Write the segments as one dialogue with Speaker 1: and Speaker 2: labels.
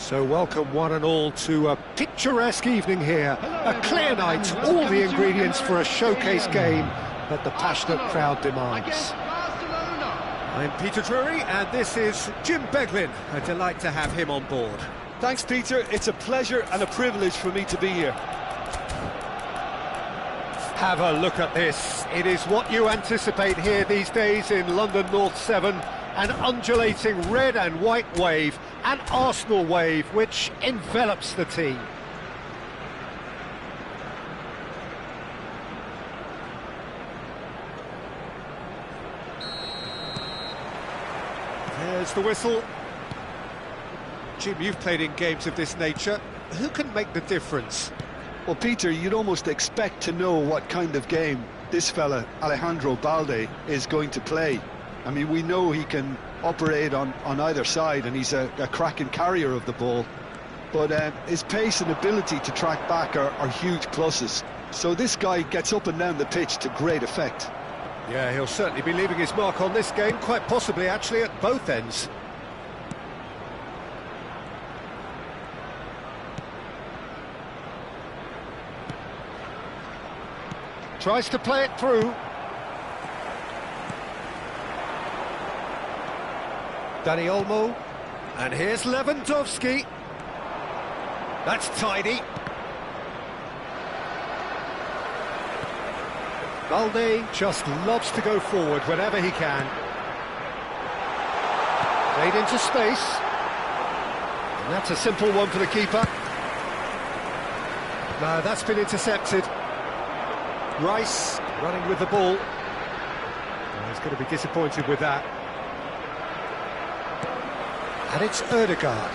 Speaker 1: So welcome one and all to a picturesque evening here. A clear night, all the ingredients for a showcase game that the passionate crowd demands. I'm Peter Drury and this is Jim Beglin. A delight to have him on board.
Speaker 2: Thanks, Peter. It's a pleasure and a privilege for me to be here.
Speaker 1: Have a look at this. It is what you anticipate here these days in London North 7. An undulating red and white wave, an Arsenal wave which envelops the team. There's the whistle. Jim, you've played in games of this nature. Who can make the difference?
Speaker 2: Well, Peter, you'd almost expect to know what kind of game this fella, Alejandro Balde, is going to play. I mean, we know he can operate on either side, and he's a cracking carrier of the ball. But his pace and ability to track back are huge pluses. So this guy gets up and down the pitch to great effect.
Speaker 1: Yeah, he'll certainly be leaving his mark on this game, quite possibly actually at both ends. Tries to play it through. Dani Olmo, and here's Lewandowski. That's tidy. Balde just loves to go forward whenever he can. Played into space. And that's a simple one for the keeper. No, that's been intercepted. Rice running with the ball. Oh, he's going to be disappointed with that. And it's Ødegaard.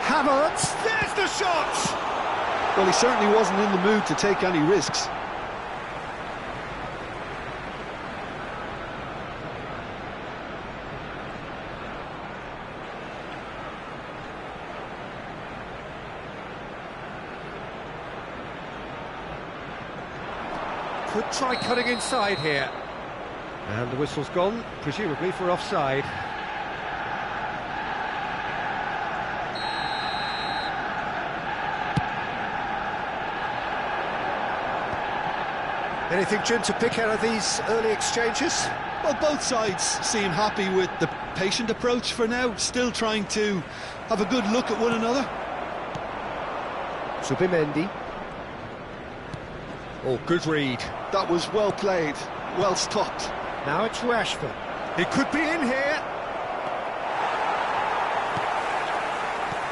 Speaker 1: Havertz, there's the shot!
Speaker 2: Well, he certainly wasn't in the mood to take any risks.
Speaker 1: Could try cutting inside here. And the whistle's gone, presumably for offside. Anything, Jim, to pick out of these early exchanges?
Speaker 2: Well, both sides seem happy with the patient approach for now, still trying to have a good look at one another.
Speaker 1: Zubimendi. Oh, good read.
Speaker 2: That was well played, well stopped.
Speaker 1: Now it's Rashford. He could be in here.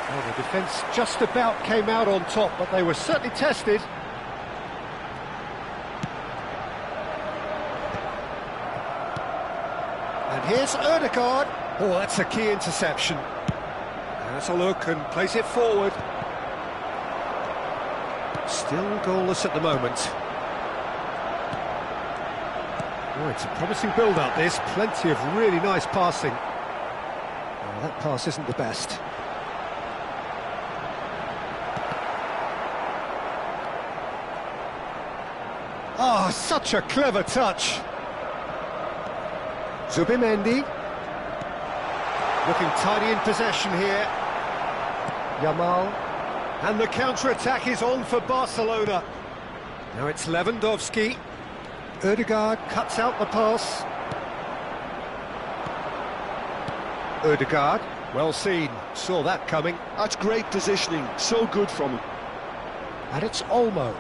Speaker 1: Well, the defence just about came out on top, but they were certainly tested. And here's Ødegaard. Oh, that's a key interception. Has a look and plays it forward. Still goalless at the moment. Oh, it's a promising build-up, this. Plenty of really nice passing. Oh, that pass isn't the best. Oh, such a clever touch. Zubimendi. Looking tidy in possession here. Yamal. And the counter-attack is on for Barcelona. Now it's Lewandowski. Ødegaard cuts out the pass. Ødegaard, well seen, saw that coming.
Speaker 2: That's great positioning, so good from him.
Speaker 1: And it's Olmo.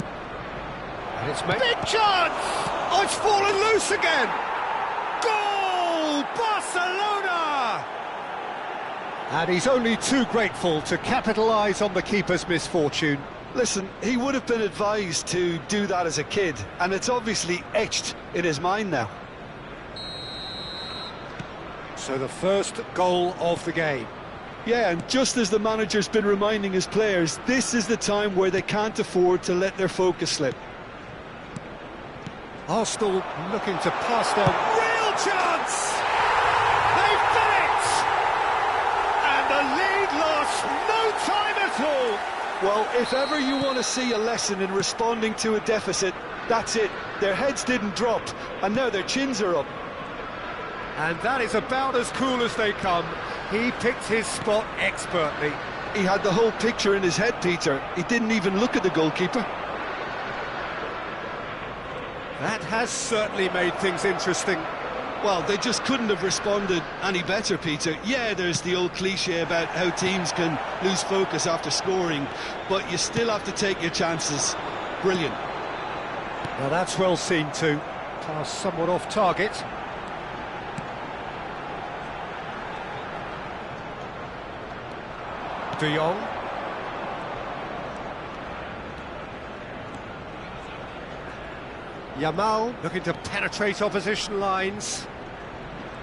Speaker 1: And it's made... Big chance! Oh, it's fallen loose again! Goal! Barcelona! And he's only too grateful to capitalise on the keeper's misfortune.
Speaker 2: Listen, he would have been advised to do that as a kid, and it's obviously etched in his mind now.
Speaker 1: So the first goal of the game.
Speaker 2: Yeah, and just as the manager's been reminding his players, this is the time where they can't afford to let their focus slip.
Speaker 1: Arsenal looking to pass down. Real chance! They've done it! And the lead lasts no time at all!
Speaker 2: Well, if ever you want to see a lesson in responding to a deficit, that's it. Their heads didn't drop, and now their chins are up.
Speaker 1: And that is about as cool as they come. He picked his spot expertly.
Speaker 2: He had the whole picture in his head, Peter. He didn't even look at the goalkeeper.
Speaker 1: That has certainly made things interesting.
Speaker 2: Well, they just couldn't have responded any better, Peter. Yeah, there's the old cliche about how teams can lose focus after scoring, but you still have to take your chances. Brilliant.
Speaker 1: Now that's well seen too. Pass somewhat off target. De Jong. Yamal looking to penetrate opposition lines.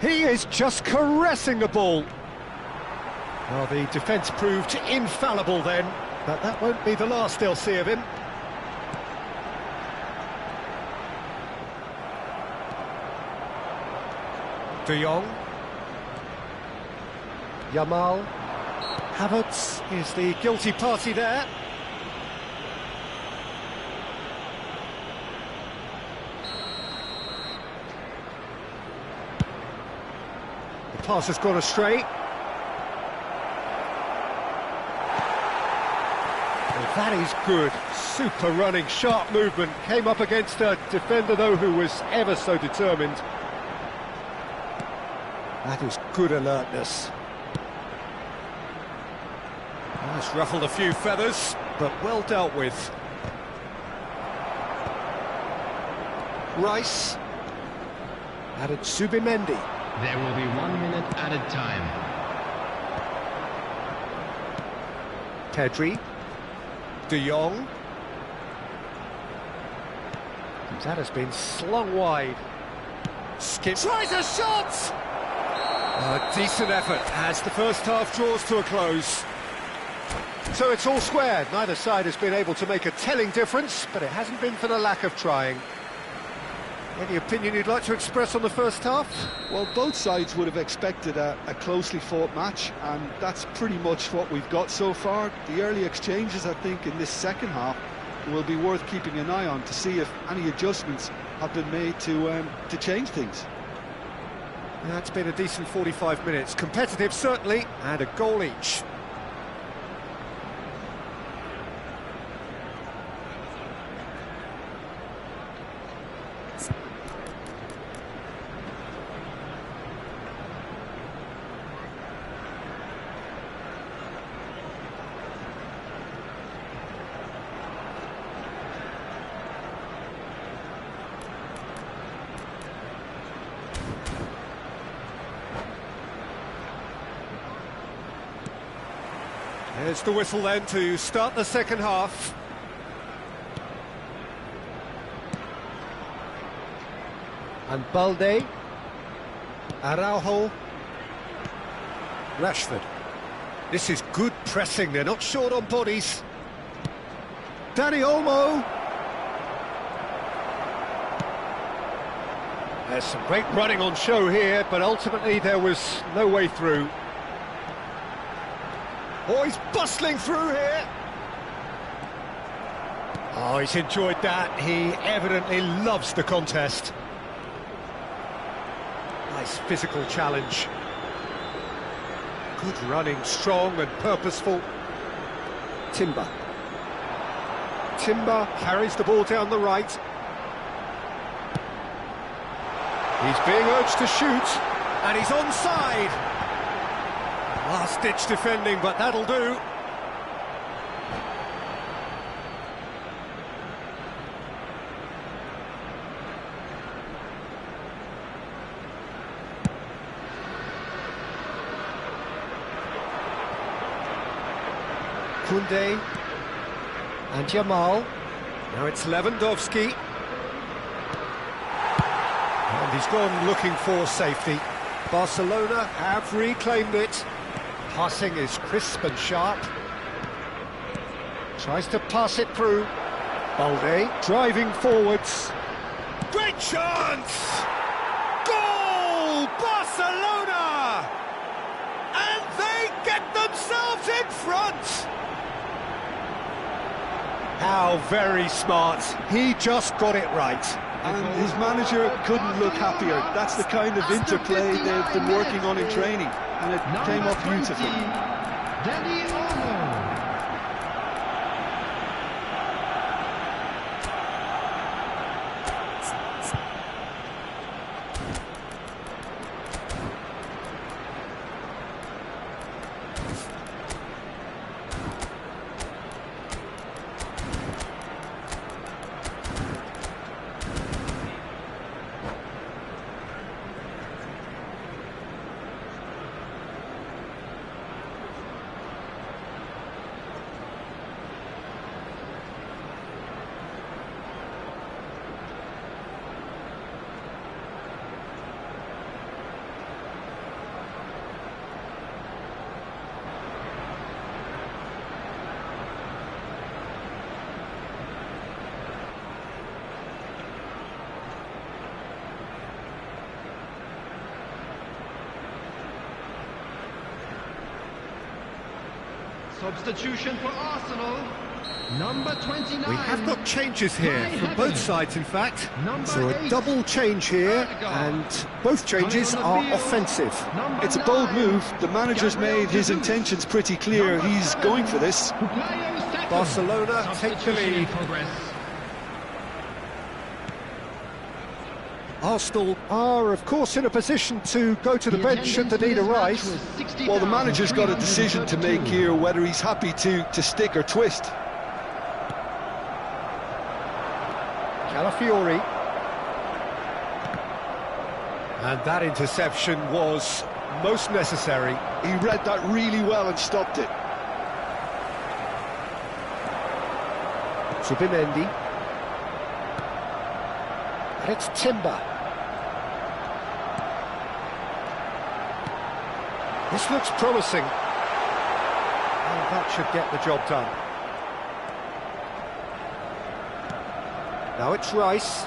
Speaker 1: He is just caressing the ball. Well, the defence proved infallible then, but that won't be the last they'll see of him. De Jong. Yamal. Havertz is the guilty party there. The pass has gone astray. Well, that is good. Super running, sharp movement. Came up against a defender, though, who was ever so determined. That is good alertness. That's ruffled a few feathers, but well dealt with. Rice. Added Zubimendi.
Speaker 3: There will be 1 minute added time.
Speaker 1: Pedri. De Jong. That has been slung wide. Skip. Tries a shot! A decent effort as the first half draws to a close. So it's all square. Neither side has been able to make a telling difference, but it hasn't been for the lack of trying. Any opinion you'd like to express on the first half?
Speaker 2: Well, both sides would have expected a closely fought match, and that's pretty much what we've got so far. The early exchanges, I think, in this second half will be worth keeping an eye on to see if any adjustments have been made to change things.
Speaker 1: Yeah, it's been a decent 45 minutes. Competitive, certainly, and a goal each. Here's the whistle then to start the second half. And Balde, Araujo, Rashford. This is good pressing, they're not short on bodies. Dani Olmo. There's some great running on show here, but ultimately there was no way through. Oh, he's bustling through here. Oh, he's enjoyed that. He evidently loves the contest. Nice physical challenge. Good running, strong and purposeful. Timber. Timber carries the ball down the right. He's being urged to shoot, and he's onside. Last-ditch defending, but that'll do. Koundé and Yamal. Now it's Lewandowski. And he's gone looking for safety. Barcelona have reclaimed it. Passing is crisp and sharp. Tries to pass it through. Balde driving forwards. Great chance! Goal! Barcelona! And they get themselves in front! How very smart. He just got it right.
Speaker 2: And his manager couldn't look happier. That's the kind of interplay they've been working on in training, and it came off beautifully.
Speaker 3: Dani Olmo. Substitution for Arsenal. Number 29.
Speaker 1: We have got changes here from both sides, in fact.
Speaker 3: Number
Speaker 1: So a
Speaker 3: 8.
Speaker 1: double change here, and both changes are offensive.
Speaker 3: Number
Speaker 2: It's a bold
Speaker 3: 9.
Speaker 2: move. The manager's made his intentions pretty clear. He's going for this.
Speaker 3: Bukayo Saka.
Speaker 1: Barcelona take the
Speaker 3: Substitution in
Speaker 1: lead.
Speaker 3: progress.
Speaker 1: Arsenal are, of course, in a position to go to the bench should the need arise.
Speaker 2: Well, the manager's got a decision to make here, whether he's happy to stick or twist.
Speaker 1: Calafiori. And that interception was most necessary.
Speaker 2: He read that really well and stopped it.
Speaker 1: Zubimendi. And it's Timber. This looks promising. And that should get the job done. Now it's Rice.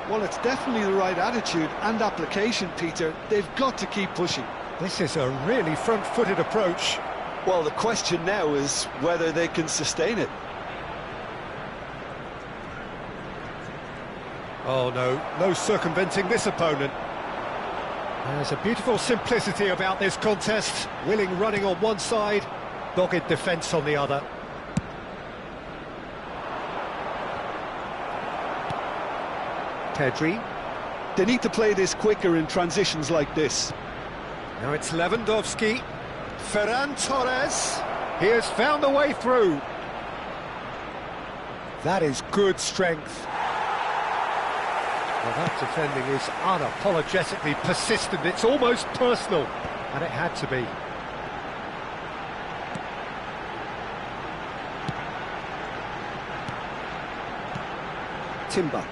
Speaker 2: Well, it's definitely the right attitude and application, Peter. They've got to keep pushing.
Speaker 1: This is a really front-footed approach.
Speaker 2: Well, the question now is whether they can sustain it.
Speaker 1: Oh no, no circumventing this opponent. There's a beautiful simplicity about this contest. Willing running on one side, dogged defence on the other. Pedri.
Speaker 2: They need to play this quicker in transitions like this.
Speaker 1: Now it's Lewandowski. Ferran Torres. He has found a way through. That is good strength. Well, that defending is unapologetically persistent. It's almost personal, and it had to be. Timber.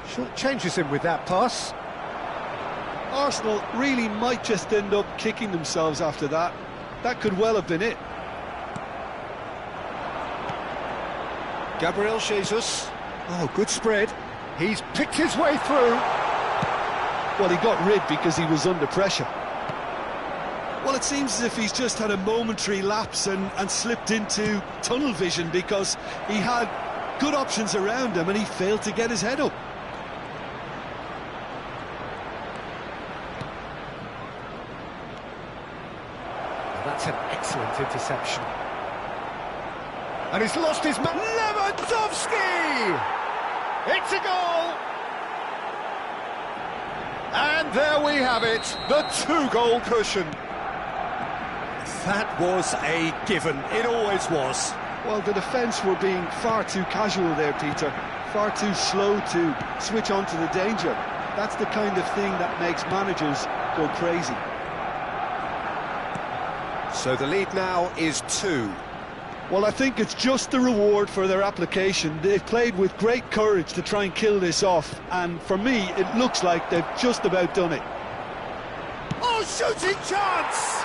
Speaker 1: Short changes him with that pass.
Speaker 2: Arsenal really might just end up kicking themselves after that. That could well have been it.
Speaker 1: Gabriel Jesus. Oh, good spread. He's picked his way through.
Speaker 2: Well, he got rid because he was under pressure. Well, it seems as if he's just had a momentary lapse and slipped into tunnel vision because he had good options around him and he failed to get his head up.
Speaker 1: That's an excellent interception. And he's lost his man. Lewandowski! It's a goal! And there we have it, the two-goal cushion. That was a given, it always was.
Speaker 2: Well, the defence were being far too casual there, Peter. Far too slow to switch on to the danger. That's the kind of thing that makes managers go crazy.
Speaker 1: So the lead now is 2.
Speaker 2: Well, I think it's just the reward for their application. They've played with great courage to try and kill this off, and for me, it looks like they've just about done it.
Speaker 1: Oh, shooting chance!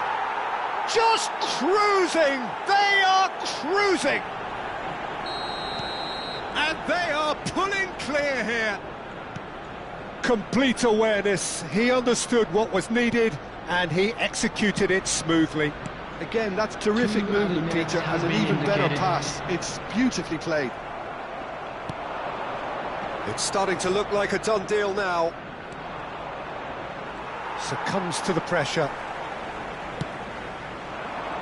Speaker 1: Just cruising! They are cruising! And they are pulling clear here. Complete awareness. He understood what was needed, and he executed it smoothly.
Speaker 2: Again, that's terrific movement, Peter, and an even better pass. It's beautifully played.
Speaker 1: It's starting to look like a done deal now. Succumbs to the pressure.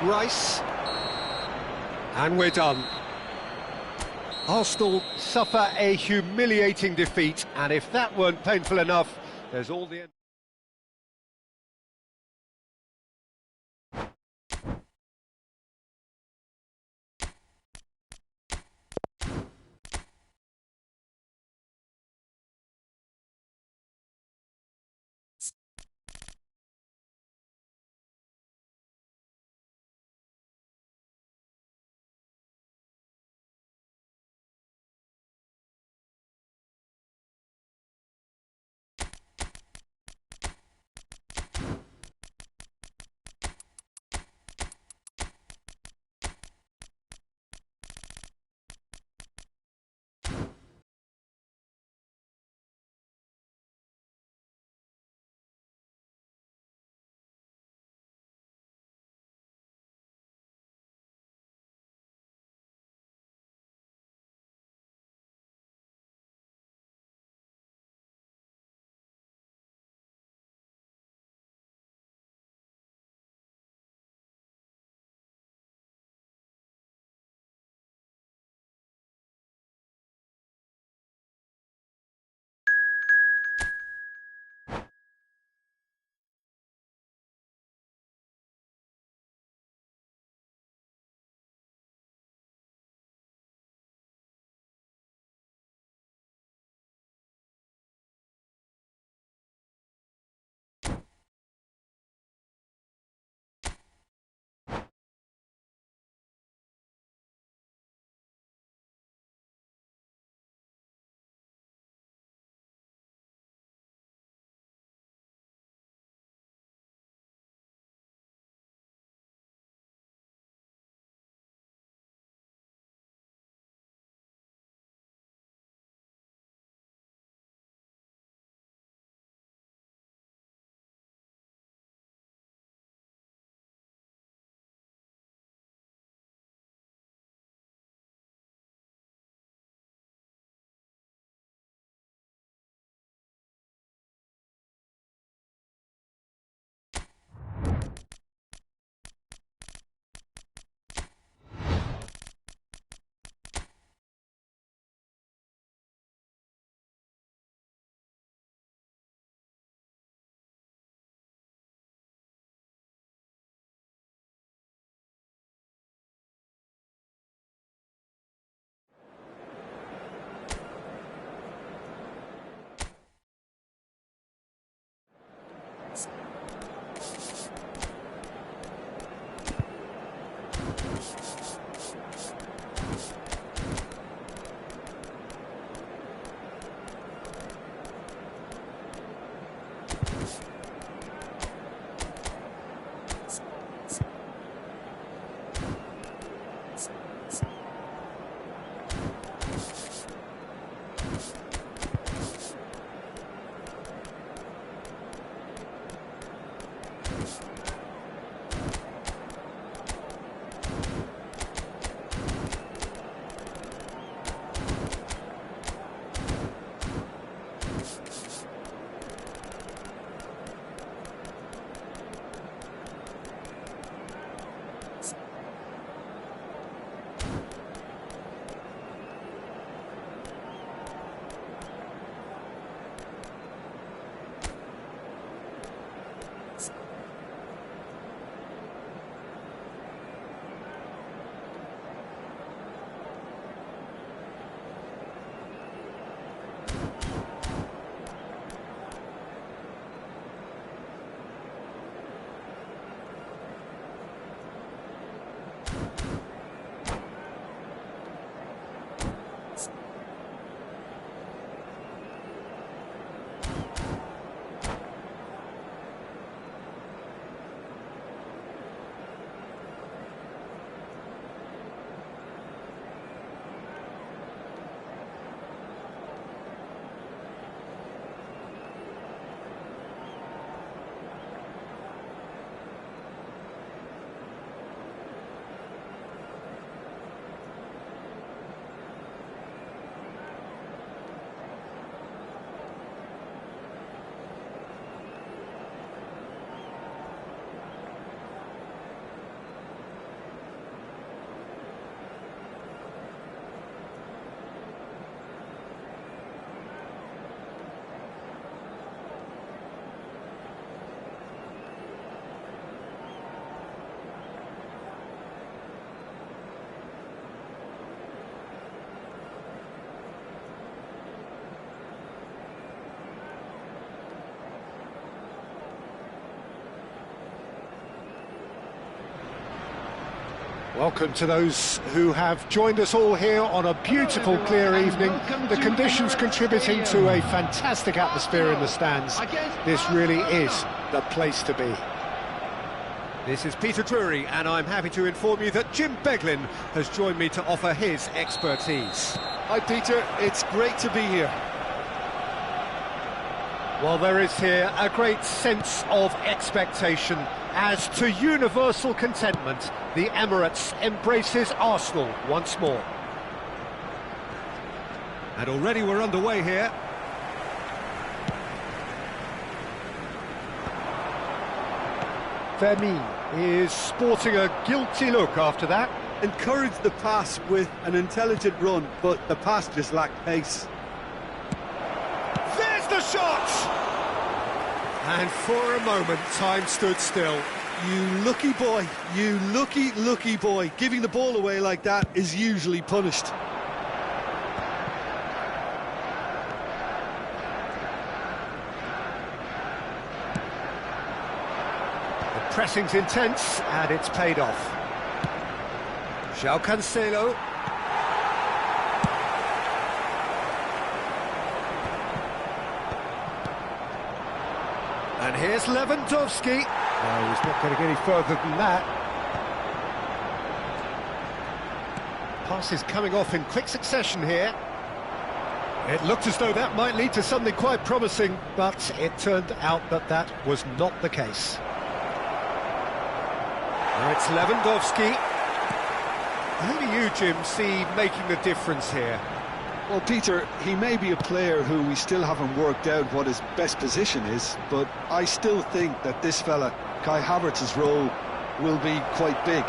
Speaker 1: Rice. And we're done. Arsenal suffer a humiliating defeat, and if that weren't painful enough, there's all the... Welcome to those who have joined us all here on a beautiful, clear evening. The conditions contributing to a fantastic atmosphere in the stands. This really is the place to be. This is Peter Drury, and I'm happy to inform you that Jim Beglin has joined me to offer his expertise.
Speaker 2: Hi Peter, it's great to be here.
Speaker 1: Well, there is here a great sense of expectation. As to universal contentment, the Emirates embraces Arsenal once more. And already we're underway here. Vermin is sporting a guilty look after that.
Speaker 4: Encouraged the pass with an intelligent run, but the pass just lacked pace.
Speaker 1: There's the shot! And for a moment, time stood still.
Speaker 4: You lucky boy, you lucky boy. Giving the ball away like that is usually punished.
Speaker 1: The pressing's intense, and it's paid off. João Cancelo. And here's Lewandowski. No, he's not going to get any further than that. Passes coming off in quick succession here. It looked as though that might lead to something quite promising, but it turned out that that was not the case. Now it's Lewandowski. Who do you, Jim, see making the difference here?
Speaker 2: Well, Peter, he may be a player who we still haven't worked out what his best position is, but I still think that this fella, Kai Havertz's role, will be quite big.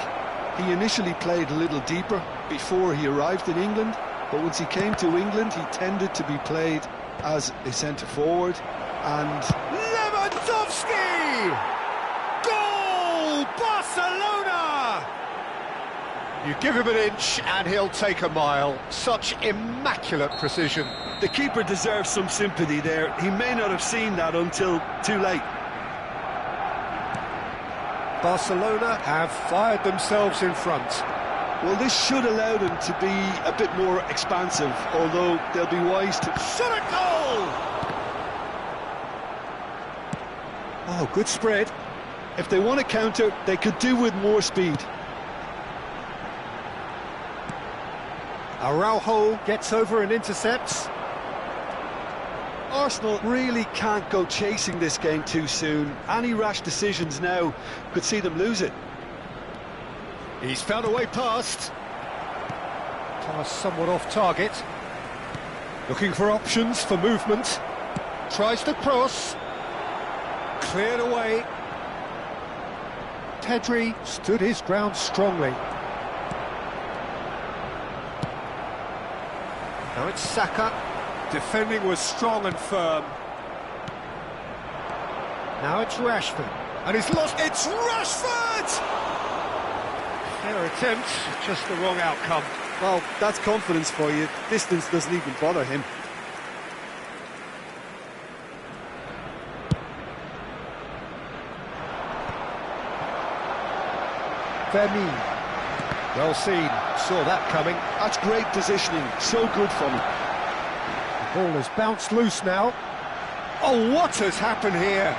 Speaker 2: He initially played a little deeper before he arrived in England, but once he came to England, he tended to be played as a centre-forward, and...
Speaker 1: Lewandowski! Goal! Barcelona! You give him an inch and he'll take a mile. Such immaculate precision.
Speaker 4: The keeper deserves some sympathy there. He may not have seen that until too late.
Speaker 1: Barcelona have fired themselves in front.
Speaker 4: Well, this should allow them to be a bit more expansive, although they'll be wise to...
Speaker 1: Shot a goal! Oh, good spread.
Speaker 4: If they want to counter, they could do with more speed.
Speaker 1: Araujo gets over and intercepts.
Speaker 4: Arsenal really can't go chasing this game too soon. Any rash decisions now could see them lose it.
Speaker 1: He's found a way past. Pass somewhat off target. Looking for options for movement. Tries to cross. Cleared away. Pedri stood his ground strongly. Now it's Saka. Defending was strong and firm. Now it's Rashford. And he's lost. It's Rashford! Fair attempt, just the wrong outcome.
Speaker 4: Well, that's confidence for you. Distance doesn't even bother him.
Speaker 1: Vermin. Well seen, saw that coming.
Speaker 2: That's great positioning, so good from him.
Speaker 1: The ball has bounced loose now. Oh, what has happened here?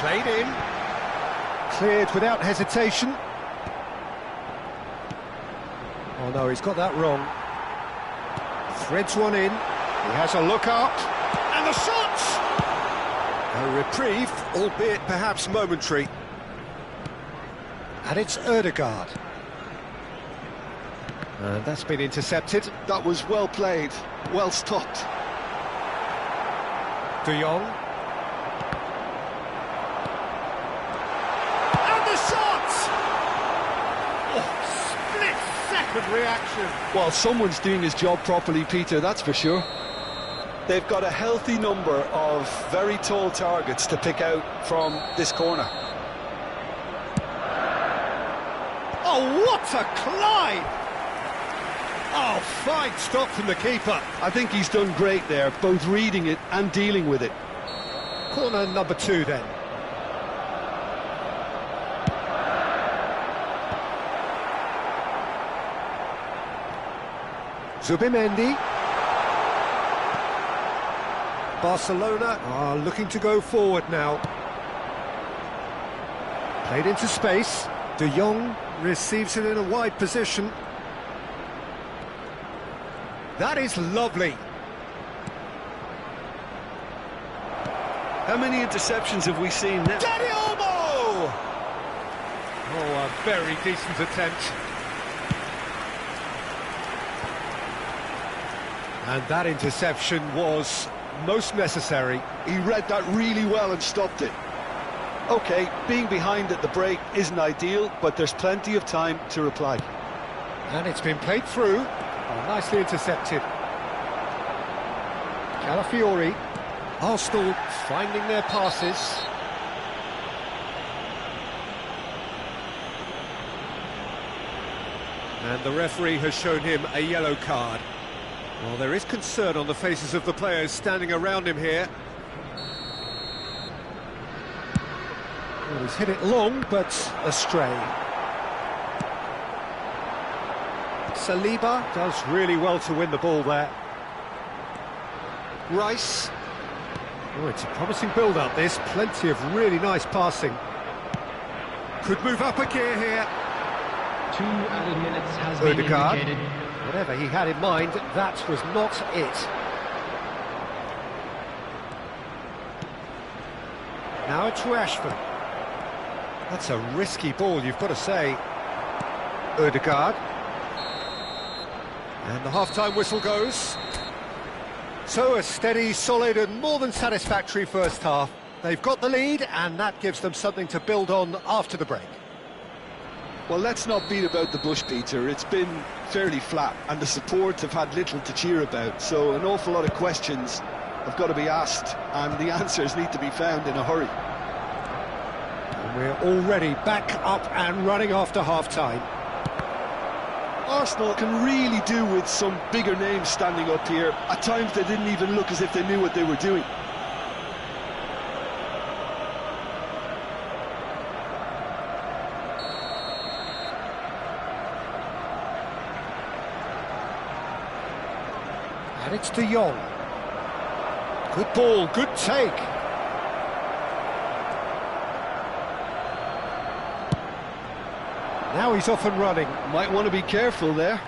Speaker 1: Played in. Cleared without hesitation. Oh no, he's got that wrong. Threads one in. He has a look up. And the shot! A reprieve, albeit perhaps momentary. And it's Ødegaard. And that's been intercepted.
Speaker 2: That was well played, well stopped.
Speaker 1: De Jong. And the shot! Oh, split-second reaction.
Speaker 2: Well, someone's doing his job properly, Peter, that's for sure.
Speaker 4: They've got a healthy number of very tall targets to pick out from this corner.
Speaker 1: Oh, what a climb! Oh, fine stop from the keeper.
Speaker 4: I think he's done great there, both reading it and dealing with it.
Speaker 1: Corner number 2 then. Zubimendi. Barcelona are looking to go forward now. Played into space. De Jong receives it in a wide position. That is lovely.
Speaker 2: How many interceptions have we seen now?
Speaker 1: Dani Olmo! Oh, a very decent attempt. And that interception was most necessary.
Speaker 2: He read that really well and stopped it. OK, being behind at the break isn't ideal, but there's plenty of time to reply.
Speaker 1: And it's been played through. Oh, nicely intercepted. Calafiori. Arsenal finding their passes. And the referee has shown him a yellow card. Well, there is concern on the faces of the players standing around him here. Well, he's hit it long, but astray. Saliba does really well to win the ball there. Rice. Oh, it's a promising build-up, this. Plenty of really nice passing. Could move up a gear here.
Speaker 3: 2 added minutes has been
Speaker 1: Ødegaard.
Speaker 3: indicated.
Speaker 1: Whatever he had in mind, that was not it. Now to Ashford. That's a risky ball, you've got to say. Ødegaard. And the half-time whistle goes. So a steady, solid and more than satisfactory first half. They've got the lead and that gives them something to build on after the break.
Speaker 2: Well, let's not beat about the bush, Peter. It's been fairly flat and the support have had little to cheer about. So an awful lot of questions have got to be asked and the answers need to be found in a hurry.
Speaker 1: And we're already back up and running after half-time.
Speaker 2: Arsenal can really do with some bigger names standing up here. At times they didn't even look as if they knew what they were doing.
Speaker 1: And it's De Jong. Good ball, good take. Now he's off and running.
Speaker 2: Might want to be careful there.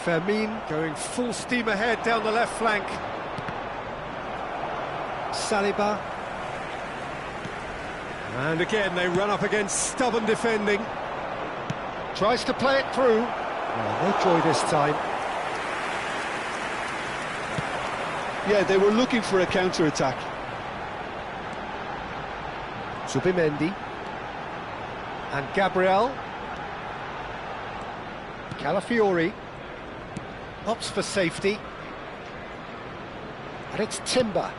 Speaker 1: Fermin going full steam ahead down the left flank. Saliba. And again they run up against stubborn defending. Tries to play it through. Oh, no joy this time.
Speaker 2: Yeah, they were looking for a counter-attack.
Speaker 1: Zubimendi. And Gabriel. Calafiori. Opts for safety. And it's Timber.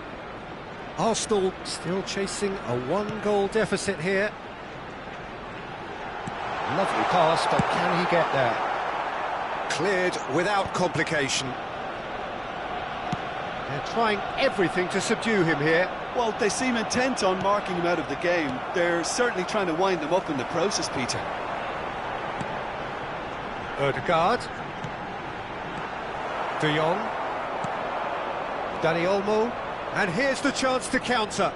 Speaker 1: Arsenal still chasing a 1-goal deficit here. Lovely pass, but can he get there? Cleared without complication. They're trying everything to subdue him here.
Speaker 2: Well, they seem intent on marking him out of the game. They're certainly trying to wind him up in the process, Peter.
Speaker 1: Ødegaard. De Jong. Dani Olmo. And here's the chance to counter.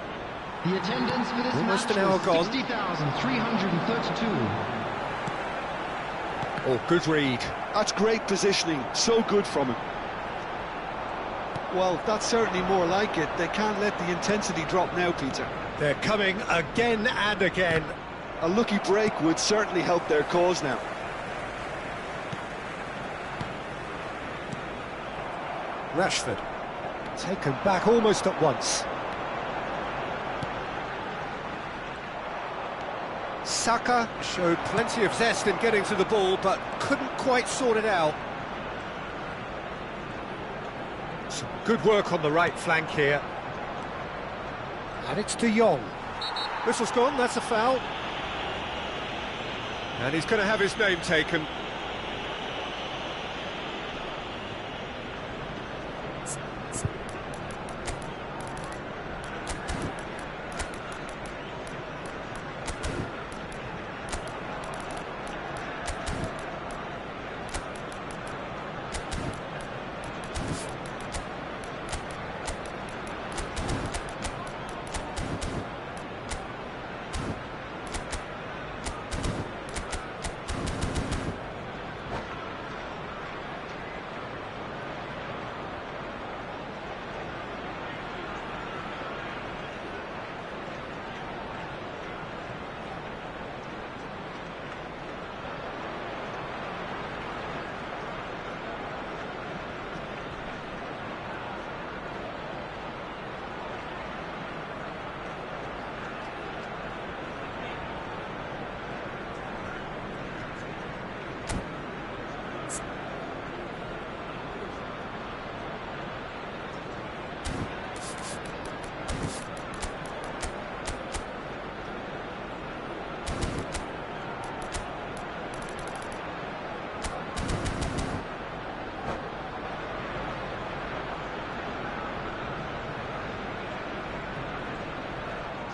Speaker 3: The attendance for this
Speaker 1: Almost
Speaker 3: match
Speaker 1: an hour
Speaker 3: was
Speaker 1: gone.
Speaker 3: 60,332.
Speaker 1: Oh, good read.
Speaker 2: That's great positioning, so good from him. Well, that's certainly more like it. They can't let the intensity drop now, Peter.
Speaker 1: They're coming again and again.
Speaker 2: A lucky break would certainly help their cause now.
Speaker 1: Rashford. Taken back almost at once. Saka showed plenty of zest in getting to the ball, but couldn't quite sort it out. Some good work on the right flank here. And it's De Jong. Whistle's gone, that's a foul. And he's going to have his name taken.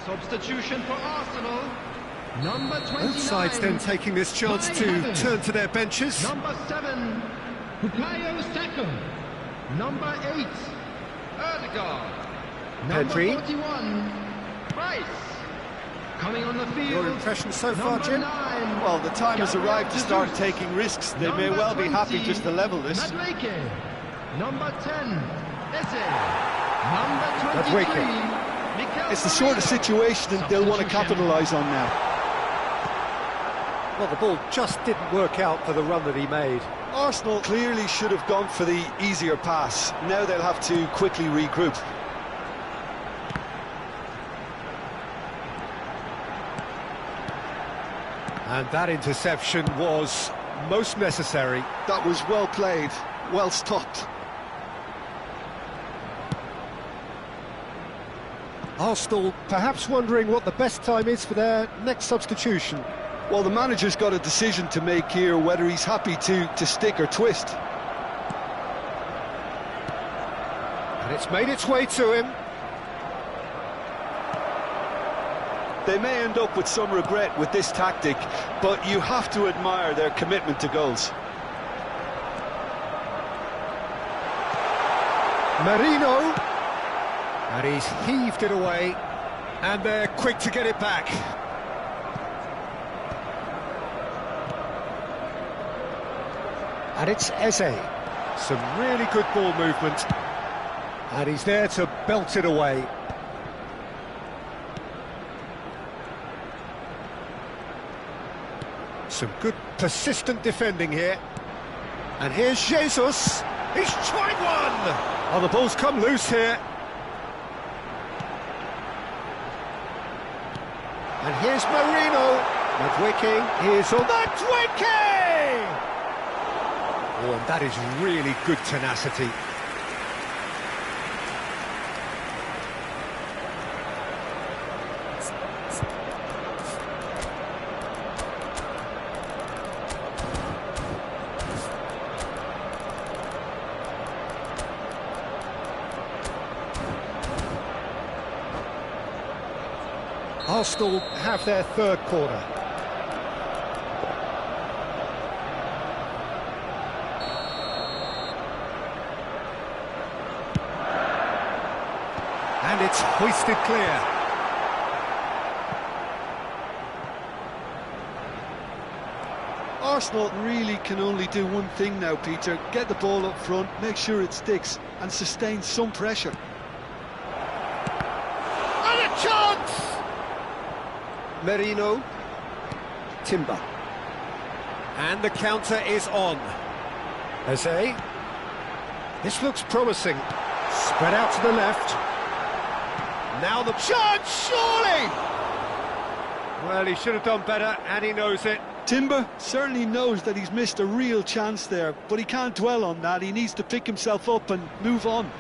Speaker 3: Substitution for Arsenal. Number 29.
Speaker 1: Both sides then taking this chance to turn to their benches.
Speaker 3: Number 7, Bukayo Saka. Number 8, Erdegaard. Number
Speaker 1: Pedri.
Speaker 3: 41, Rice. Coming on the field.
Speaker 1: Your impression so far,
Speaker 3: number
Speaker 1: Jim?
Speaker 3: 9,
Speaker 2: Well, the time has
Speaker 3: Gabriel
Speaker 2: arrived to start
Speaker 3: Jesus.
Speaker 2: taking risks. They may
Speaker 3: Number
Speaker 2: well be happy
Speaker 3: 20,
Speaker 2: just to level this.
Speaker 3: Madueke. Number 10, Eze. Number 23,
Speaker 1: Madueke.
Speaker 3: Mikel
Speaker 2: It's the sort of
Speaker 3: Merino.
Speaker 2: situation that they'll want to capitalise on now.
Speaker 1: Well, the ball just didn't work out for the run that he made.
Speaker 4: Arsenal clearly should have gone for the easier pass. Now they'll have to quickly regroup.
Speaker 1: And that interception was most necessary.
Speaker 2: That was well played, well stopped.
Speaker 1: Arsenal perhaps wondering what the best time is for their next substitution.
Speaker 2: Well, the manager's got a decision to make here, whether he's happy to stick or twist.
Speaker 1: And it's made its way to him.
Speaker 4: They may end up with some regret with this tactic, but you have to admire their commitment to goals.
Speaker 1: Merino. And he's heaved it away. And they're quick to get it back. And it's Eze. Some really good ball movement. And he's there to belt it away. Some good persistent defending here. And here's Jesus. He's tried one! Oh, the ball's come loose here. And here's Marino. Madueke is on Madueke! Oh, and that is really good tenacity. Arsenal have their third corner. And it's hoisted clear.
Speaker 2: Arsenal really can only do one thing now, Peter. Get the ball up front, make sure it sticks, and sustain some pressure.
Speaker 1: And a chance! Merino. Timber. And the counter is on. Eze. This looks promising. Spread out to the left. Now the chance, surely! Well, he should have done better, and he knows it.
Speaker 2: Timber certainly knows that he's missed a real chance there, but he can't dwell on that. He needs to pick himself up and move on.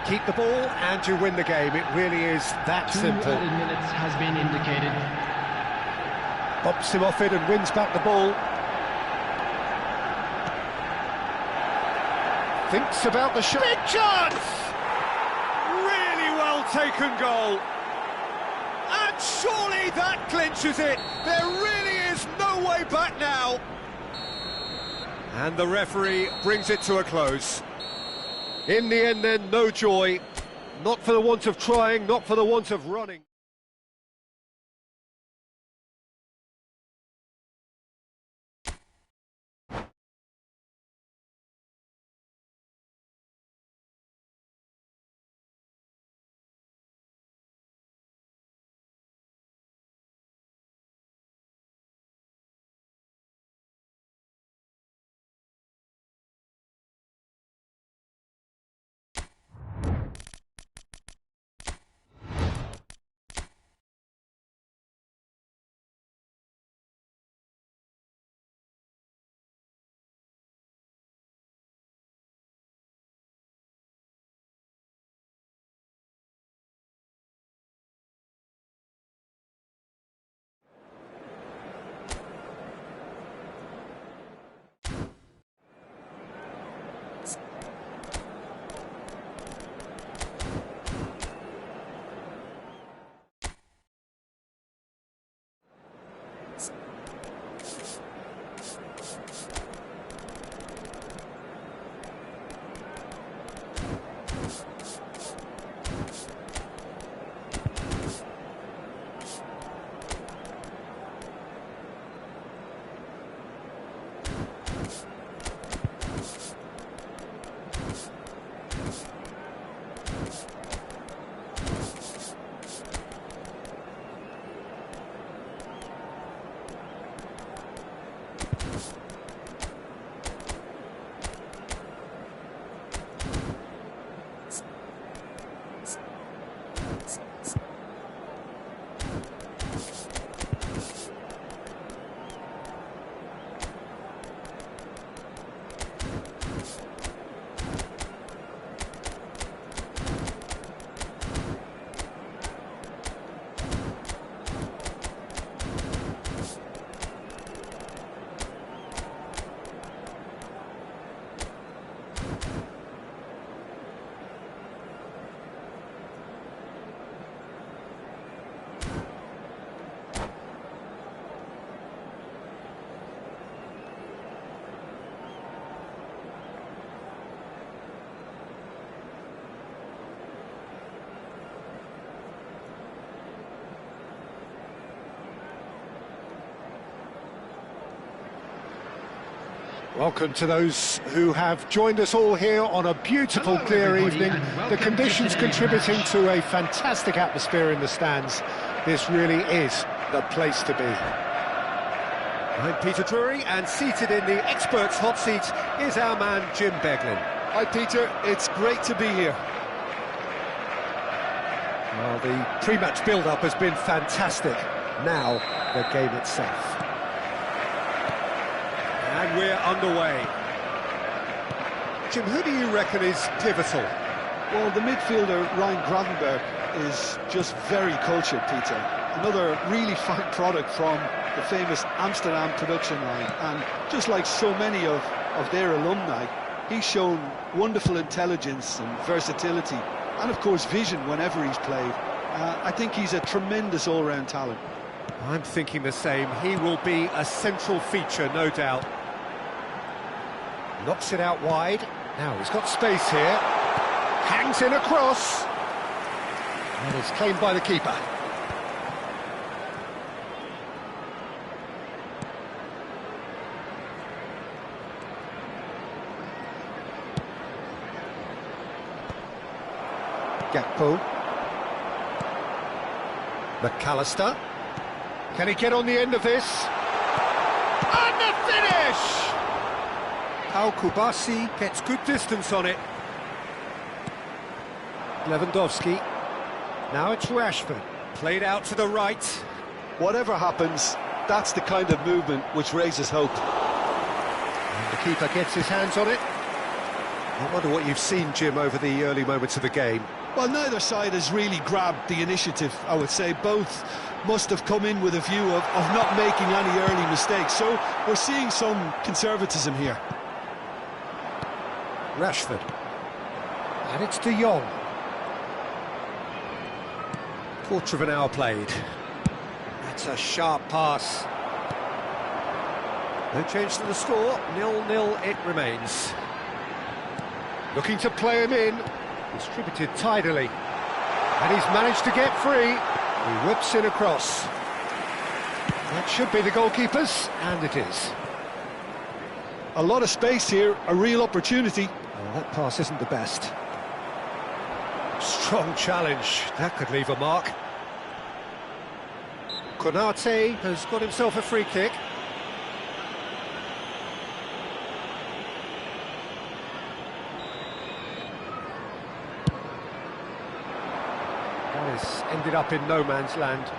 Speaker 1: Keep the ball and you win the game. It really is that
Speaker 3: 2
Speaker 1: simple.
Speaker 3: added minutes has been indicated.
Speaker 1: Bops him off it and wins back the ball. Thinks about the shot. Big chance! Really well taken goal. And surely that clinches it. There really is no way back now. And the referee brings it to a close. In the end then, no joy. Not for the want of trying, not for the want of running. Welcome to those who have joined us all here on a beautiful, clear evening. The conditions contributing to a fantastic atmosphere in the stands. This really is the place to be. I'm Peter Drury, and seated in the experts' hot seat is our man Jim Beglin.
Speaker 2: Hi Peter, it's great to be here.
Speaker 1: Well, the pre-match build-up has been fantastic. Now, the game itself. And we're underway. Jim, who do you reckon is pivotal?
Speaker 2: Well, the midfielder Ryan Gravenberch is just very cultured, Peter. Another really fine product from the famous Amsterdam production line. And just like so many of their alumni, he's shown wonderful intelligence and versatility. And, of course, vision whenever he's played. I think he's a tremendous all-round talent.
Speaker 1: I'm thinking the same. He will be a central feature, no doubt. Knocks it out wide. Now he's got space here. Hangs in a cross. And it's claimed by the keeper. Gakpo. McAllister. Can he get on the end of this? And the finish! Pau Kubasi gets good distance on it. Lewandowski. Now it's Rashford. Played out to the right.
Speaker 2: Whatever happens, that's the kind of movement which raises hope.
Speaker 1: And the keeper gets his hands on it. I wonder what you've seen, Jim, over the early moments of the game.
Speaker 2: Well, neither side has really grabbed the initiative, I would say. Both must have come in with a view of not making any early mistakes. So we're seeing some conservatism here.
Speaker 1: Rashford. And it's De Jong. Quarter of an hour played. That's a sharp pass. No change to the score. 0-0 it remains. Looking to play him in. Distributed tidily. And he's managed to get free. He whips in across. That should be the goalkeeper's, and it is.
Speaker 2: A lot of space here, a real opportunity.
Speaker 1: Oh, that pass isn't the best. Strong challenge. That could leave a mark. Konate has got himself a free kick. That has ended up in no man's land.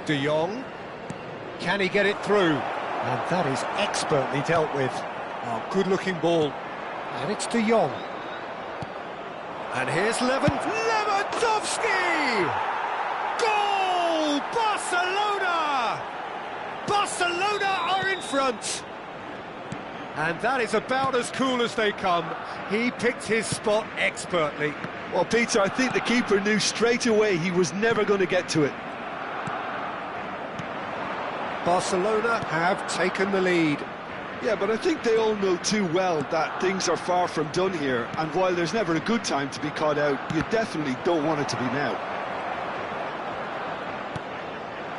Speaker 1: De Jong. Can he get it through? And that is expertly dealt with. Oh, good-looking ball. And it's De Jong. And here's Lewandowski! Goal! Barcelona! Barcelona are in front! And that is about as cool as they come. He picked his spot expertly.
Speaker 2: Well, Peter, I think the keeper knew straight away he was never going to get to it.
Speaker 1: Barcelona have taken the lead.
Speaker 2: Yeah, but I think they all know too well that things are far from done here, and while there's never a good time to be caught out, you definitely don't want it to be now.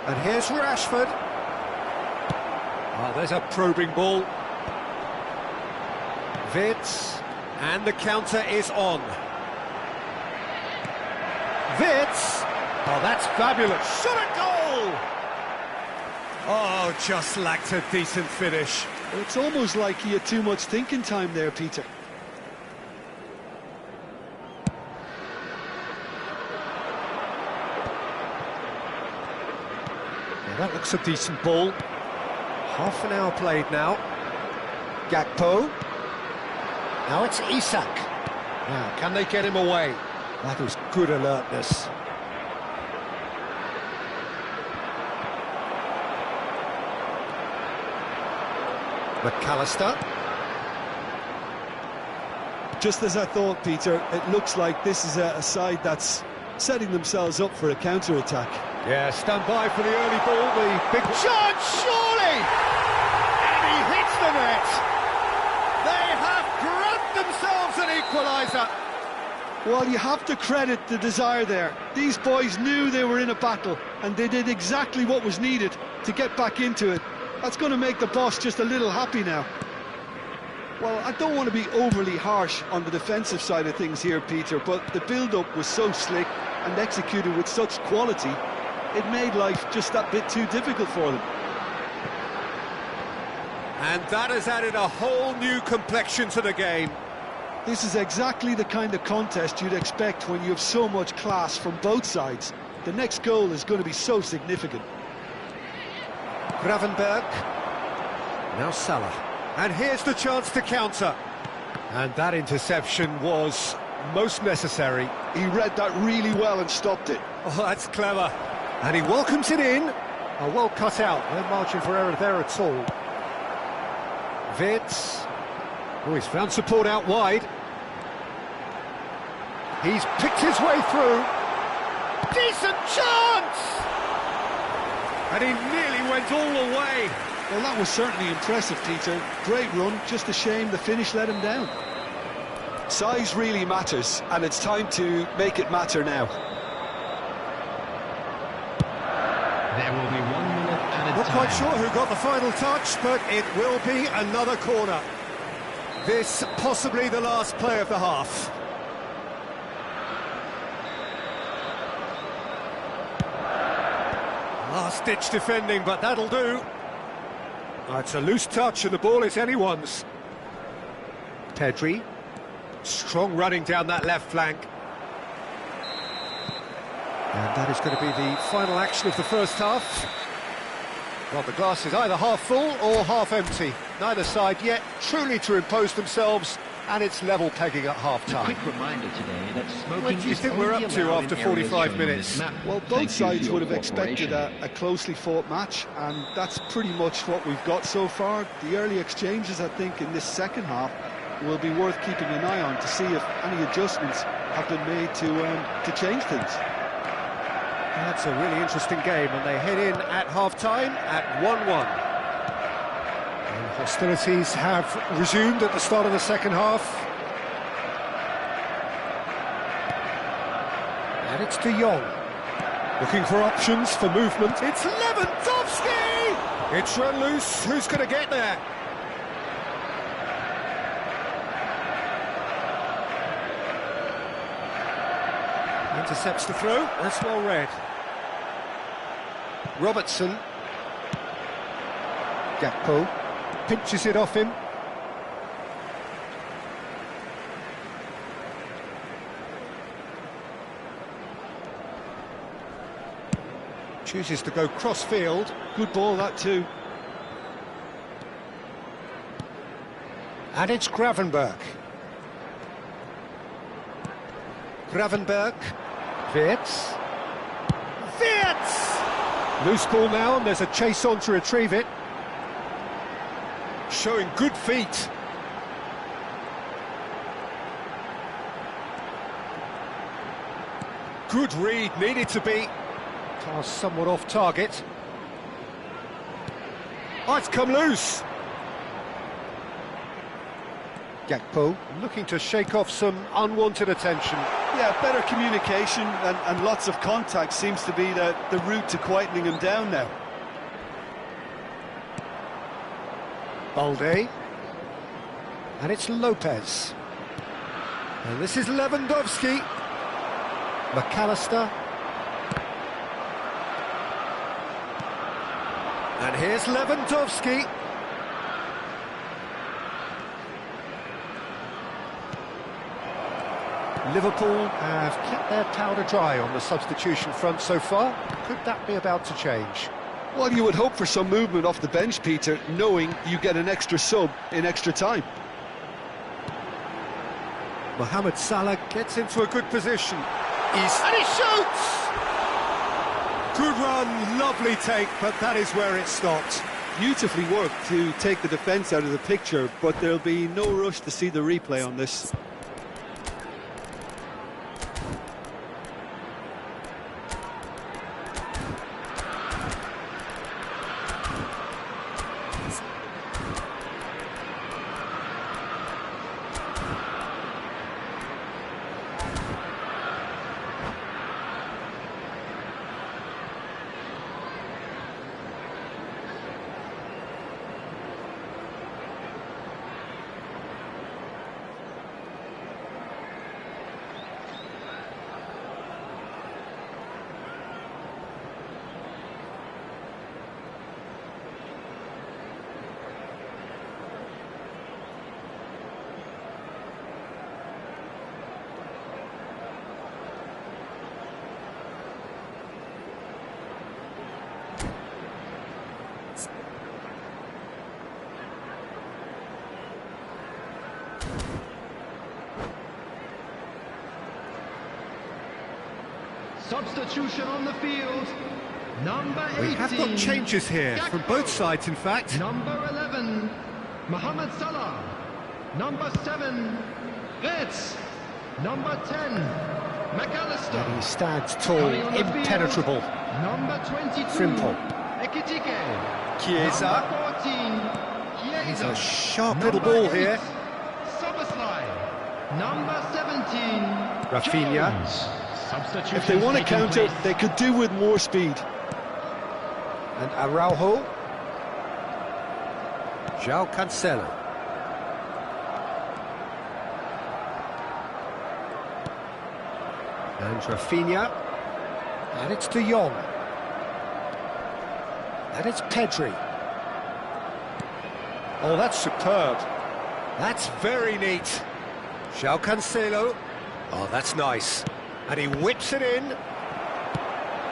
Speaker 1: And here's Rashford. Oh, there's a probing ball. Wirtz, and the counter is on. Wirtz, oh, that's fabulous. Shot a goal! Oh, just lacked a decent finish.
Speaker 2: It's almost like he had too much thinking time there, Peter.
Speaker 1: Yeah, that looks a decent ball. Half an hour played now. Gakpo. Now it's Isak. Now, can they get him away? That was good alertness. McAllister.
Speaker 2: Just as I thought, Peter, it looks like this is a side that's setting themselves up for a counter-attack.
Speaker 1: Yeah, stand by for the early ball, the big chance, surely! And he hits the net! They have grabbed themselves an equaliser!
Speaker 2: Well, you have to credit the desire there. These boys knew they were in a battle, and they did exactly what was needed to get back into it. That's going to make the boss just a little happy now. Well, I don't want to be overly harsh on the defensive side of things here, Peter, but the build-up was so slick and executed with such quality, it made life just that bit too difficult for them.
Speaker 1: And that has added a whole new complexion to the game.
Speaker 2: This is exactly the kind of contest you'd expect when you have so much class from both sides. The next goal is going to be so significant.
Speaker 1: Gravenberch. Now Salah. And here's the chance to counter. And that interception was most necessary.
Speaker 2: He read that really well and stopped it.
Speaker 1: Oh, that's clever. And he welcomes it in. Oh, well cut out. No margin for error there at all. Wirtz. Oh, he's found support out wide. He's picked his way through. Decent chance! And he nearly went all the way.
Speaker 2: Well, that was certainly impressive, Peter. Great run, just a shame the finish let him down.
Speaker 4: Size really matters, and it's time to make it matter now.
Speaker 3: There will be 1 minute added
Speaker 1: Not
Speaker 3: time.
Speaker 1: quite sure who got the final touch, but it will be another corner. This possibly the last play of the half. Last-ditch defending, but that'll do. Oh, it's a loose touch and the ball is anyone's. Pedri. Strong running down that left flank. And that is going to be the final action of the first half. Well, the glass is either half full or half empty. Neither side yet truly to impose themselves, and it's level pegging at
Speaker 3: A
Speaker 1: half-time.
Speaker 3: quick reminder today that smoking
Speaker 1: What do you
Speaker 3: is
Speaker 1: think we're
Speaker 3: only
Speaker 1: up to
Speaker 3: allowed
Speaker 1: after
Speaker 3: in areas
Speaker 1: 45
Speaker 3: shown on
Speaker 1: minutes?
Speaker 3: this map.
Speaker 2: Well,
Speaker 3: Thank
Speaker 2: both
Speaker 3: you for
Speaker 2: sides
Speaker 3: your
Speaker 2: would have expected
Speaker 3: cooperation.
Speaker 2: a closely fought match, and that's pretty much what we've got so far. The early exchanges, I think, in this second half will be worth keeping an eye on to see if any adjustments have been made to change things.
Speaker 1: That's a really interesting game, and they head in at half-time at 1-1. And hostilities have resumed at the start of the second half. And it's De Jong. Looking for options for movement. It's Lewandowski! It's run loose. Who's going to get there? Intercepts the throw. That's well read. Robertson. Gakpo. Pinches it off him. Chooses to go cross-field.
Speaker 2: Good ball, that too.
Speaker 1: And it's Gravenberch. Gravenberch. Wirtz. Wirtz! Loose ball now, and there's a chase on to retrieve it. Showing good feet. Good read, needed to be. Pass somewhat off target. Oh, it's come loose. Gakpo looking to shake off some unwanted attention.
Speaker 2: Yeah, better communication and lots of contact seems to be the route to quietening him down now.
Speaker 1: Balde. And it's Lopez. And this is Lewandowski. McAllister. And here's Lewandowski. Liverpool have kept their powder dry on the substitution front so far. Could that be about to change?
Speaker 2: Well, you would hope for some movement off the bench, Peter, knowing you get an extra sub in extra time.
Speaker 1: Mohamed Salah gets into a good position. And he shoots! Good run, lovely take, but that is where it stopped.
Speaker 2: Beautifully worked to take the defence out of the picture, but there'll be no rush to see the replay on this.
Speaker 3: Substitution on the field. Number 18.
Speaker 1: We have got changes here
Speaker 3: Gakpo.
Speaker 1: from both sides, in fact.
Speaker 3: Number 11, Mohamed Salah. Number 7, Retz. Number 10, McAllister.
Speaker 1: And he stands tall,
Speaker 3: Coming on the field,
Speaker 1: impenetrable.
Speaker 3: Number 22,
Speaker 1: Frimpong.
Speaker 3: Ekitike.
Speaker 1: Chiesa.
Speaker 3: Number 14,
Speaker 1: He's
Speaker 3: Chiesa.
Speaker 1: a sharp
Speaker 3: Number
Speaker 1: little ball
Speaker 3: 8,
Speaker 1: here.
Speaker 3: Szoboszlai. Number 17,
Speaker 1: Rafinha.
Speaker 3: Jones. Substitution
Speaker 2: If they want to
Speaker 3: taking
Speaker 2: counter,
Speaker 3: place.
Speaker 2: they could do with more speed.
Speaker 1: And Araujo. João Cancelo. And Rafinha. And it's De Jong. And it's Pedri. Oh, that's superb. That's very neat. João Cancelo. Oh, that's nice. And he whips it in.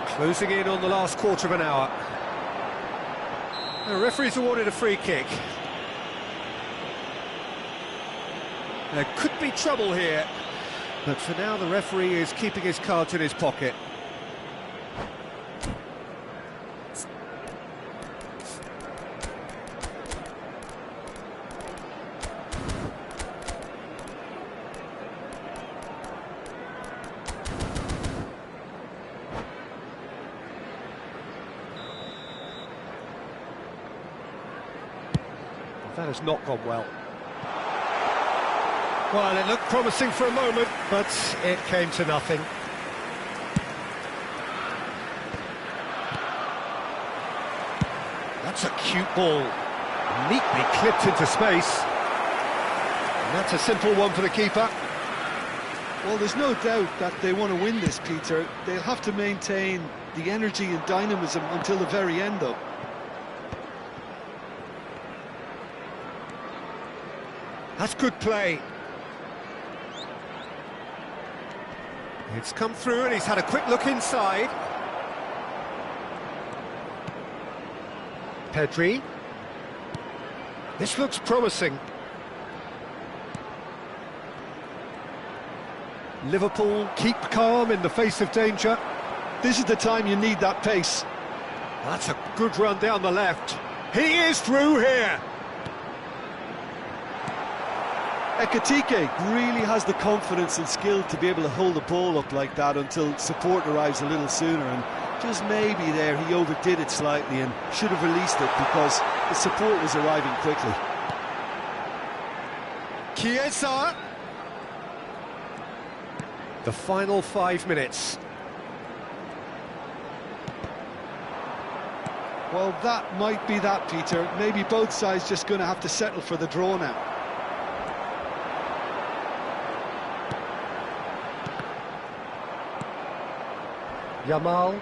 Speaker 1: Closing in on the last quarter of an hour. The referee's awarded a free kick. There could be trouble here, but for now the referee is keeping his cards in his pocket. That has not gone well. Well, it looked promising for a moment, but it came to nothing. That's a cute ball. Neatly clipped into space. And that's a simple one for the keeper.
Speaker 2: Well, there's no doubt that they want to win this, Peter. They'll have to maintain the energy and dynamism until the very end, though.
Speaker 1: That's good play. It's come through and he's had a quick look inside. Pedri. This looks promising. Liverpool keep calm in the face of danger.
Speaker 2: This is the time you need that pace.
Speaker 1: That's a good run down the left. He is through here.
Speaker 2: Ekitike really has the confidence and skill to be able to hold the ball up like that until support arrives a little sooner, and just maybe there he overdid it slightly and should have released it because the support was arriving quickly.
Speaker 1: Chiesa. The final 5 minutes.
Speaker 2: Well, that might be that, Peter. Maybe both sides just going to have to settle for the draw now.
Speaker 1: Yamal,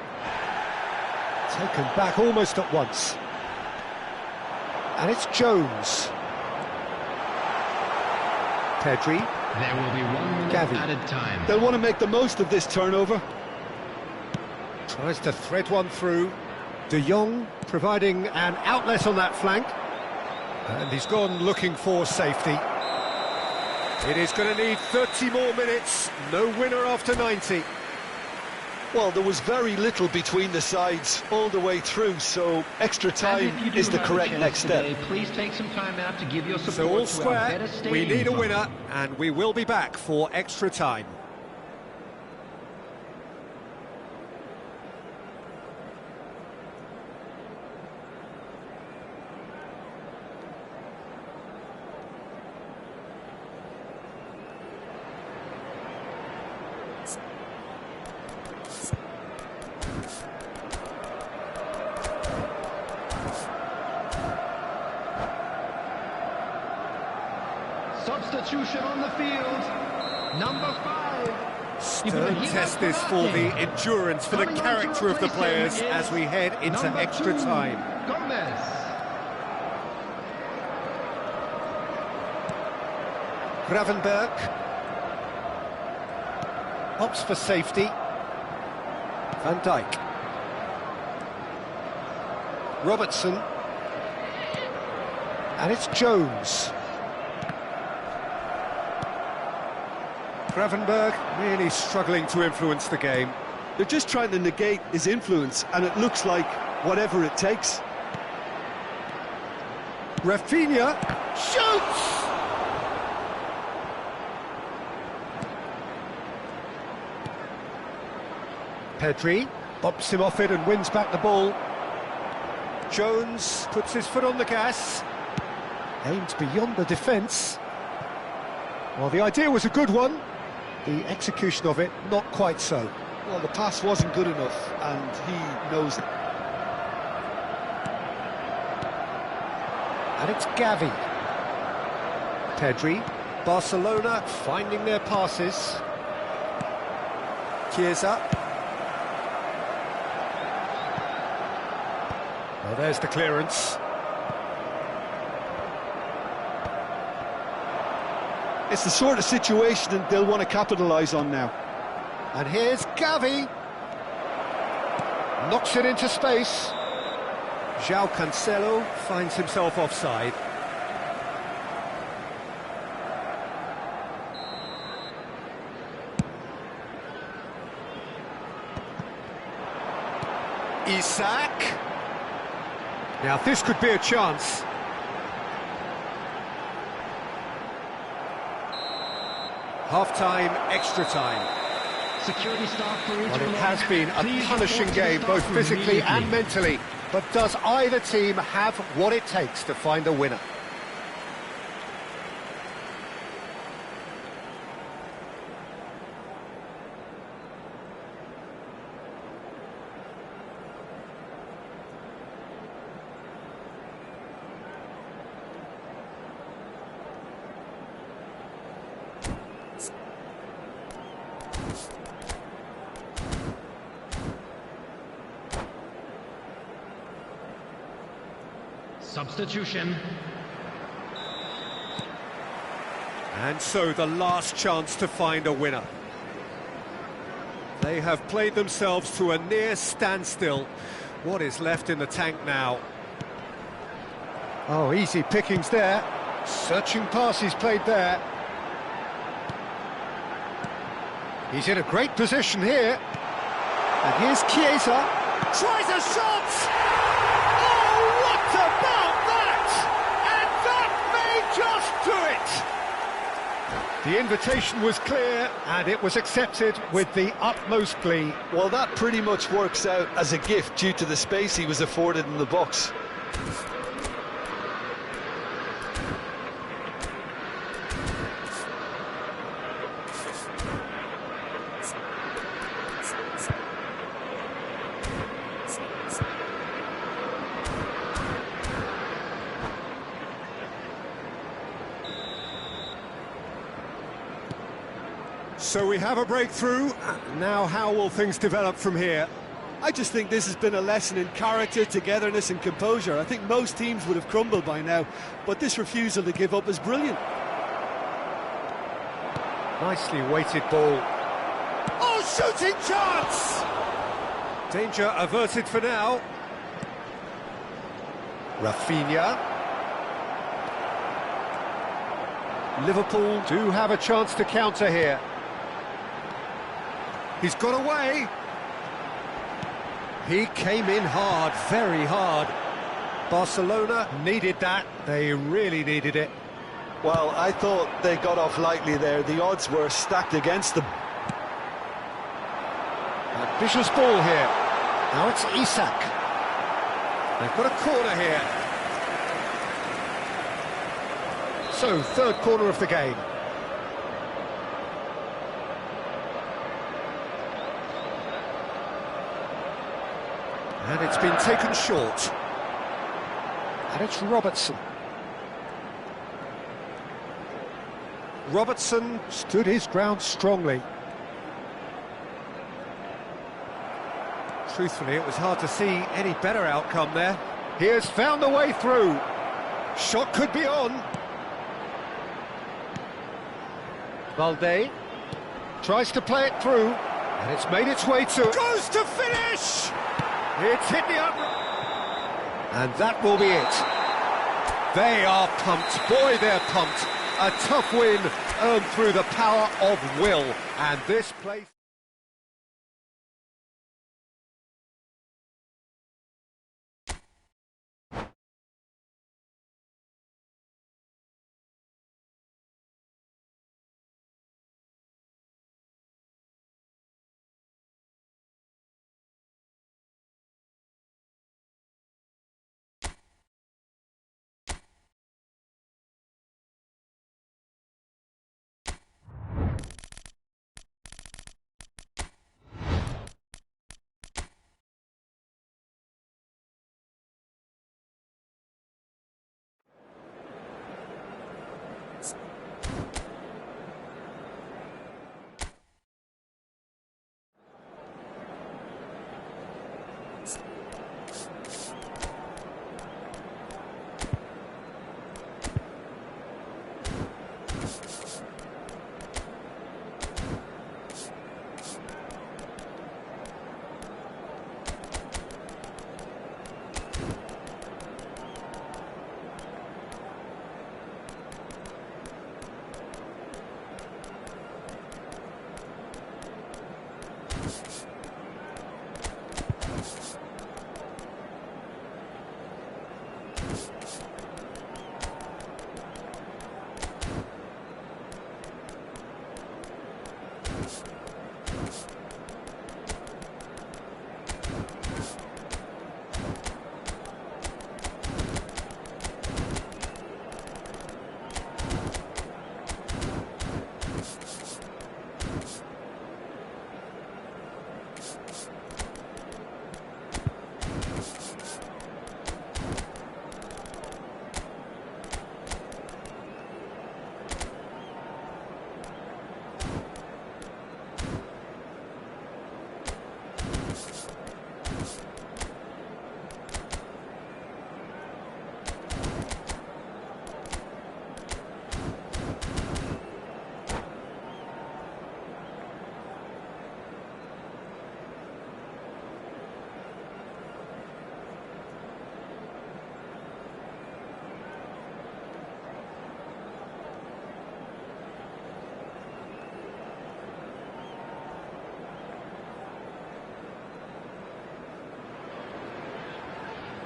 Speaker 1: taken back almost at once. And it's Jones. Pedri.
Speaker 3: There will be 1 minute
Speaker 1: Gavi.
Speaker 3: added time.
Speaker 2: They'll want to make the most of this turnover.
Speaker 1: Tries to thread one through. De Jong providing an outlet on that flank. And he's gone looking for safety. It is going to need 30 more minutes. No winner after 90.
Speaker 4: Well, there was very little between the sides all the way through, so extra time
Speaker 3: And if you do
Speaker 4: is the
Speaker 3: have a
Speaker 4: correct
Speaker 3: chance
Speaker 4: next
Speaker 3: today,
Speaker 4: step.
Speaker 3: Please take some time out to give your support
Speaker 1: So all
Speaker 3: to our
Speaker 1: square,
Speaker 3: better
Speaker 1: we
Speaker 3: stadium
Speaker 1: need a
Speaker 3: fund.
Speaker 1: winner, and we will be back for extra time.
Speaker 3: Substitution on the field. Number 5.
Speaker 1: Stern test this for the endurance, for the character of the players as we head into
Speaker 3: Number
Speaker 1: extra
Speaker 3: 2,
Speaker 1: time.
Speaker 3: Gomez.
Speaker 1: Gravenberg opts for safety. Van Dijk. Robertson. And it's Jones. Gravenberg really struggling to influence the game.
Speaker 2: They're just trying to negate his influence, and it looks like whatever it takes.
Speaker 1: Rafinha shoots! Pedri bops him off it and wins back the ball. Jones puts his foot on the gas. Aimed beyond the defence. Well, the idea was a good one. The execution of it, not quite so.
Speaker 2: Well, the pass wasn't good enough, and he knows it.
Speaker 1: And it's Gavi. Pedri. Barcelona finding their passes. Chiesa. Well, there's the clearance.
Speaker 2: It's the sort of situation that they'll want to capitalise on now.
Speaker 1: And here's Gavi. Knocks it into space. João Cancelo finds himself offside. Isak. Now this could be a chance. Half-time, extra time.
Speaker 3: Security staff for each
Speaker 1: Well, it
Speaker 3: below.
Speaker 1: has been a
Speaker 3: Please
Speaker 1: punishing
Speaker 3: report to the
Speaker 1: game,
Speaker 3: staff
Speaker 1: both
Speaker 3: room
Speaker 1: physically and
Speaker 3: immediately.
Speaker 1: mentally. But does either team have what it takes to find a winner?
Speaker 3: Substitution.
Speaker 1: And so the last chance to find a winner. They have played themselves to a near standstill. What is left in the tank now? Oh, easy pickings there. Searching pass he's played there. He's in a great position here. And here's Chiesa. Tries a shot! Oh, what about that? And that may just do it! The invitation was clear, and it was accepted with the utmost glee.
Speaker 4: Well, that pretty much works out as a gift due to the space he was afforded in the box.
Speaker 1: So we have a breakthrough. Now how will things develop from here?
Speaker 5: I just think this has been a lesson in character, togetherness and composure. I think most teams would have crumbled by now, but this refusal to give up is brilliant.
Speaker 1: Nicely weighted ball. Oh, shooting chance! Danger averted for now. Rafinha. Liverpool do have a chance to counter here. He's got away. He came in hard, very hard. Barcelona needed that. They really needed it.
Speaker 4: Well, I thought they got off lightly there. The odds were stacked against them.
Speaker 1: Ambitious ball here. Now it's Isak. They've got a corner here. So, third corner of the game. And it's been taken short. And it's Robertson. Robertson stood his ground strongly. Truthfully, it was hard to see any better outcome there. He has found a way through. Shot could be on. Valde tries to play it through, and it's made its way to... Goes to finish! It's hit the up... And that will be it. They are pumped. Boy, they're pumped. A tough win earned through the power of will. And this place...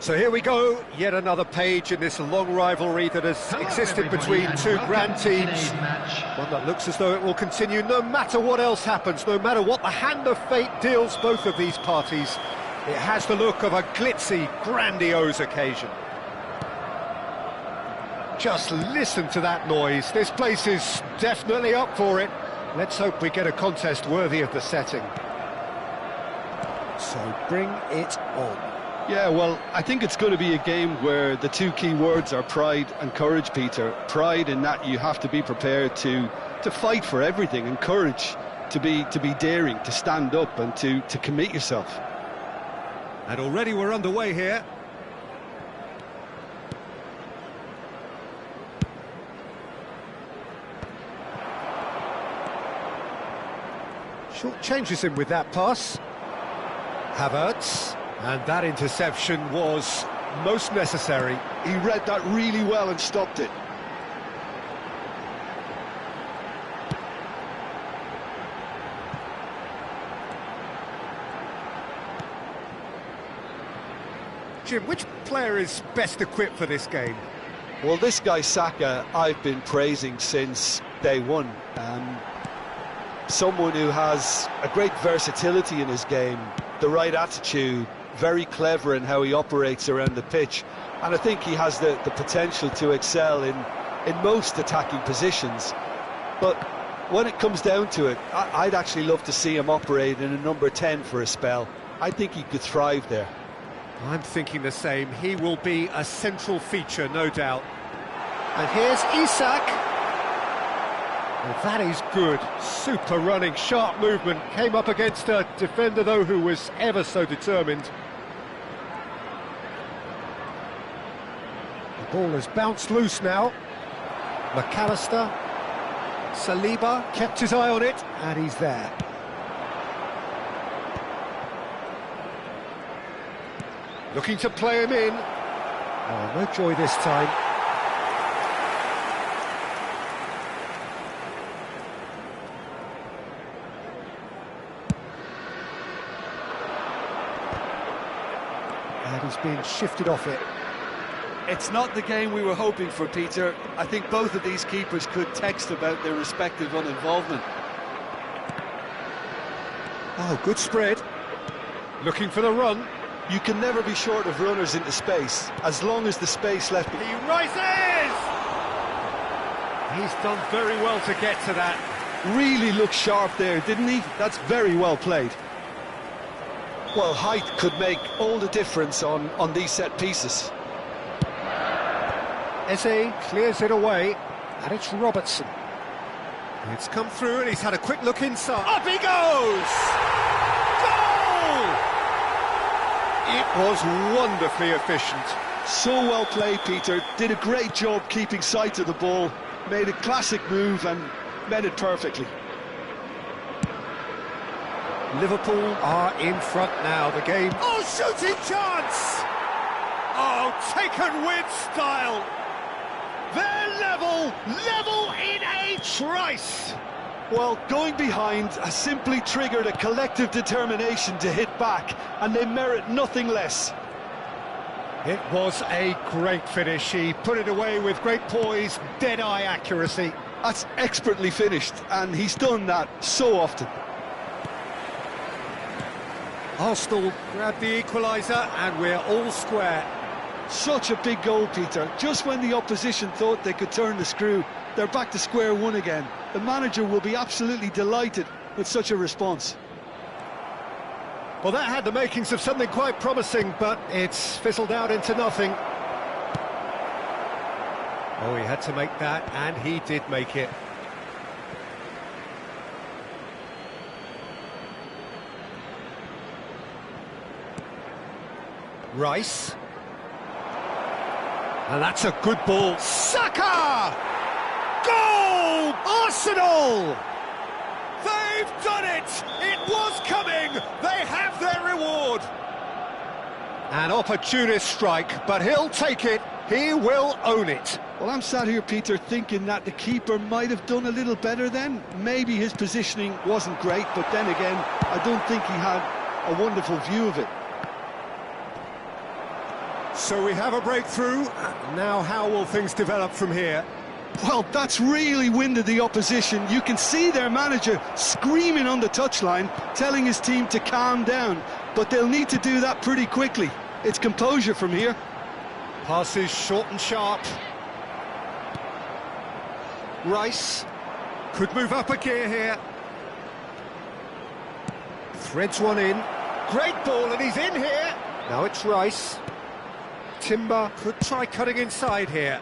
Speaker 1: So here we go, yet another page in this long rivalry that has existed between two grand teams. One that looks as though it will continue no matter what else happens, no matter what the hand of fate deals both of these parties. It has the look of a glitzy, grandiose occasion. Just listen to that noise. This place is definitely up for it. Let's hope we get a contest worthy of the setting. So bring it on.
Speaker 2: Yeah, well, I think it's going to be a game where the two key words are pride and courage, Peter. Pride in that you have to be prepared to fight for everything, and courage to be daring, to stand up and to commit yourself.
Speaker 1: And already we're underway here. Short changes him with that pass. Havertz, and that interception was most necessary.
Speaker 2: He read that really well and stopped it.
Speaker 1: Jim, which player is best equipped for this game?
Speaker 4: Well, this guy Saka, I've been praising since day one. Someone who has a great versatility in his game, the right attitude, very clever in how he operates around the pitch, and I think he has the potential to excel in most attacking positions. But when it comes down to it, I'd actually love to see him operate in a number 10 for a spell. I think he could thrive there.
Speaker 1: I'm thinking the same. He will be a central feature, no doubt. And here's Isak. Well, that is good. Super running, sharp movement. Came up against a defender, though, who was ever so determined. The ball has bounced loose now. McAllister. Saliba kept his eye on it, and he's there. Looking to play him in. Oh, no joy this time. And he's being shifted off it.
Speaker 5: It's not the game we were hoping for, Peter. I think both of these keepers could text about their respective uninvolvement.
Speaker 1: Oh, good spread. Looking for the run.
Speaker 4: You can never be short of runners into space, as long as the space left...
Speaker 1: He rises! He's done very well to get to that.
Speaker 2: Really looked sharp there, didn't he? That's very well played.
Speaker 4: Well, height could make all the difference on these set pieces.
Speaker 1: Eze clears it away, and it's Robertson. It's come through, and he's had a quick look inside. Up he goes! Goal! It was wonderfully efficient.
Speaker 2: So well played, Peter. Did a great job keeping sight of the ball. Made a classic move and met it perfectly.
Speaker 1: Liverpool are in front now. The game... Oh, shooting chance! Oh, taken with style. They're level in a trice.
Speaker 2: Well, going behind has simply triggered a collective determination to hit back, and they merit nothing less.
Speaker 1: It was a great finish. He put it away with great poise, dead-eye accuracy.
Speaker 2: That's expertly finished, and he's done that so often.
Speaker 1: Arsenal grabbed the equaliser, and we're all square.
Speaker 2: Such a big goal, Peter. Just when the opposition thought they could turn the screw, they're back to square one again. The manager will be absolutely delighted with such a response.
Speaker 1: Well, that had the makings of something quite promising, but it's fizzled out into nothing. Oh, he had to make that, and he did make it. Rice. And that's a good ball. Saka! Goal! Arsenal! They've done it! It was coming! They have their reward! An opportunist strike, but he'll take it. He will own it.
Speaker 2: Well, I'm sat here, Peter, thinking that the keeper might have done a little better then. Maybe his positioning wasn't great, but then again, I don't think he had a wonderful view of it.
Speaker 1: So we have a breakthrough. Now how will things develop from here?
Speaker 2: Well, that's really winded the opposition. You can see their manager screaming on the touchline, telling his team to calm down. But they'll need to do that pretty quickly. It's composure from here.
Speaker 1: Passes short and sharp. Rice could move up a gear here. Threads one in. Great ball, and he's in here. Now it's Rice. Timber could try cutting inside here.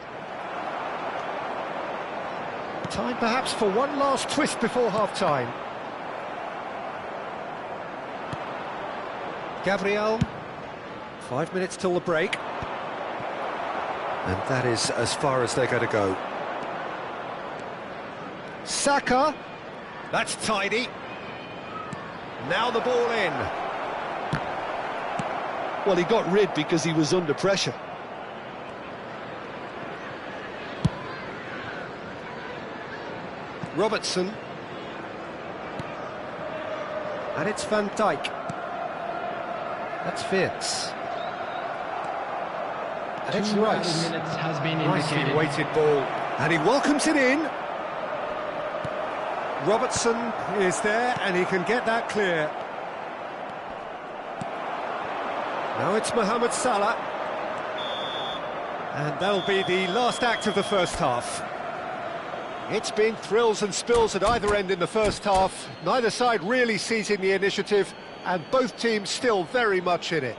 Speaker 1: Time perhaps for one last twist before half-time. Gabriel, 5 minutes till the break. And that is as far as they're going to go. Saka, that's tidy. Now the ball in.
Speaker 2: Well, he got rid because he was under pressure.
Speaker 1: Robertson. And it's Van Dijk. That's Wirtz. And it's Rice.
Speaker 3: Minutes has been
Speaker 1: Nicely
Speaker 3: indicated.
Speaker 1: weighted ball. And he welcomes it in. Robertson is there and he can get that clear. Now it's Mohamed Salah. And that'll be the last act of the first half. It's been thrills and spills at either end in the first half. Neither side really seizing the initiative, and both teams still very much in it.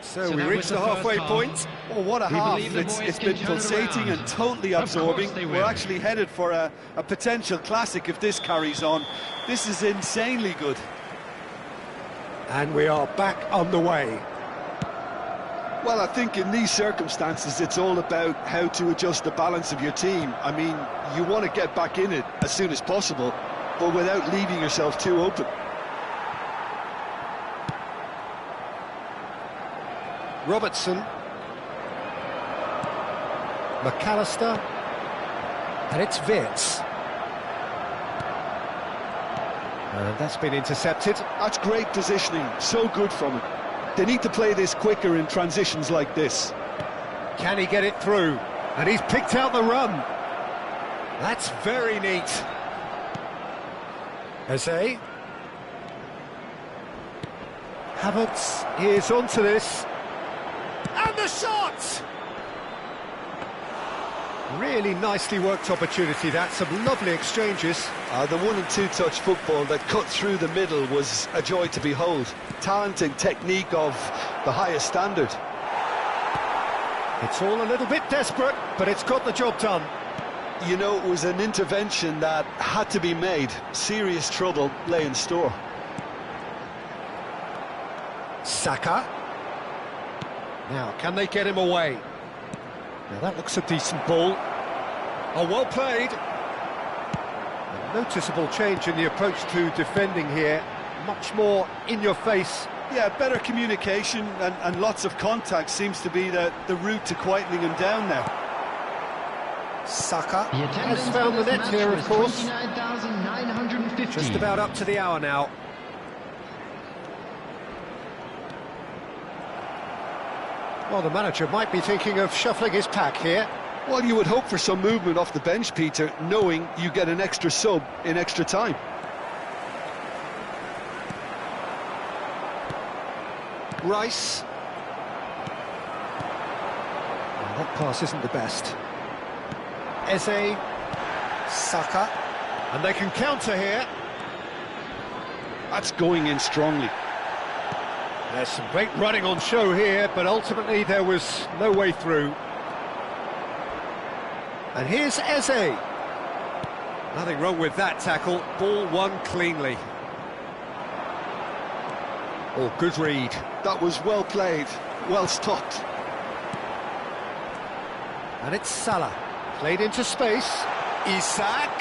Speaker 1: So we
Speaker 3: that
Speaker 1: reach
Speaker 3: was
Speaker 1: the
Speaker 3: the first
Speaker 1: halfway
Speaker 3: half.
Speaker 1: point.
Speaker 5: Oh, what a
Speaker 3: We
Speaker 5: half.
Speaker 3: believe the
Speaker 5: It's
Speaker 3: boys
Speaker 5: been
Speaker 3: can turn it
Speaker 5: pulsating
Speaker 3: around.
Speaker 5: and totally
Speaker 3: Of course
Speaker 5: absorbing.
Speaker 3: they will.
Speaker 5: We're actually headed for a potential classic if this carries on. This is insanely good.
Speaker 1: And we are back on the way.
Speaker 2: Well, I think in these circumstances, it's all about how to adjust the balance of your team. I mean, you want to get back in it as soon as possible, but without leaving yourself too open.
Speaker 1: Robertson. McAllister. And it's Wirtz. And that's been intercepted.
Speaker 2: That's great positioning, so good from him. They need to play this quicker in transitions like this.
Speaker 1: Can he get it through? And he's picked out the run. That's very neat. Eze. Havertz is onto this. And the shot! Really nicely worked opportunity, that. Some lovely exchanges.
Speaker 4: The 1- and 2-touch football that cut through the middle was a joy to behold. Talent and technique of the highest standard.
Speaker 1: It's all a little bit desperate, but it's got the job done.
Speaker 4: You know, it was an intervention that had to be made. Serious trouble lay in store.
Speaker 1: Saka. Now, can they get him away? Now, that looks a decent ball. Oh, well played. A noticeable change in the approach to defending here. Much more in your face.
Speaker 5: Yeah, better communication and lots of contact seems to be the route to quietening him down now.
Speaker 1: Saka
Speaker 3: The attendance
Speaker 1: has found
Speaker 3: for
Speaker 1: the
Speaker 3: this
Speaker 1: net
Speaker 3: match
Speaker 1: here, of
Speaker 3: was
Speaker 1: course.
Speaker 3: 29,950.
Speaker 1: Just about up to the hour now. Well, the manager might be thinking of shuffling his pack here.
Speaker 2: Well, you would hope for some movement off the bench, Peter, knowing you get an extra sub in extra time.
Speaker 1: Rice. Well, that pass isn't the best. Eze. Saka. And they can counter here.
Speaker 2: That's going in strongly.
Speaker 1: There's some great running on show here, but ultimately there was no way through. And here's Eze. Nothing wrong with that tackle. Ball won cleanly. Oh, good read.
Speaker 2: That was well played, well stopped.
Speaker 1: And it's Salah. Played into space. Isak.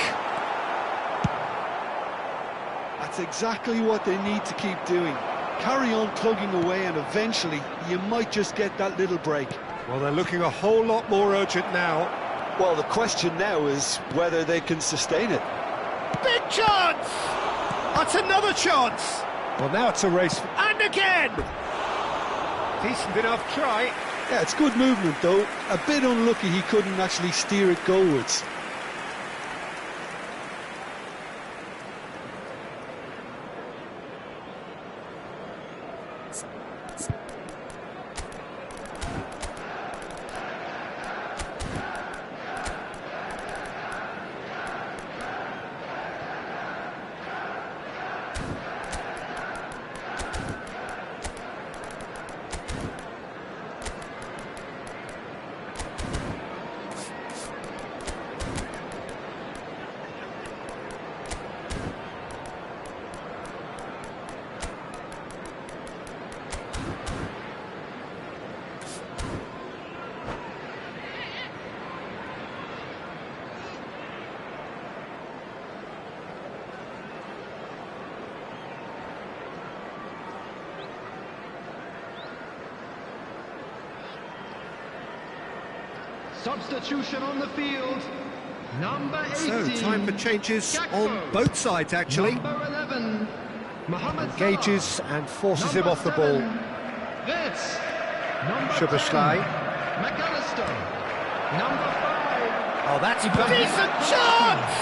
Speaker 2: That's exactly what they need to keep doing. Carry on plugging away and eventually you might just get that little break.
Speaker 1: Well, they're looking a whole lot more urgent now.
Speaker 4: Well, the question now is whether they can sustain it.
Speaker 1: Big chance! That's another chance! Well, now it's a race. And again! Decent enough try.
Speaker 2: Yeah, it's good movement though. A bit unlucky he couldn't actually steer it goalwards.
Speaker 3: Substitution on the field. Number 18.
Speaker 1: So, time for changes
Speaker 3: Gakpo.
Speaker 1: on both sides, actually.
Speaker 3: Number 11. Mohamed
Speaker 1: Engages and forces him off the ball.
Speaker 3: Wirtz. Number
Speaker 1: Szoboszlai.
Speaker 3: 10. McAllister. Number 5.
Speaker 1: Oh, that's a decent chance!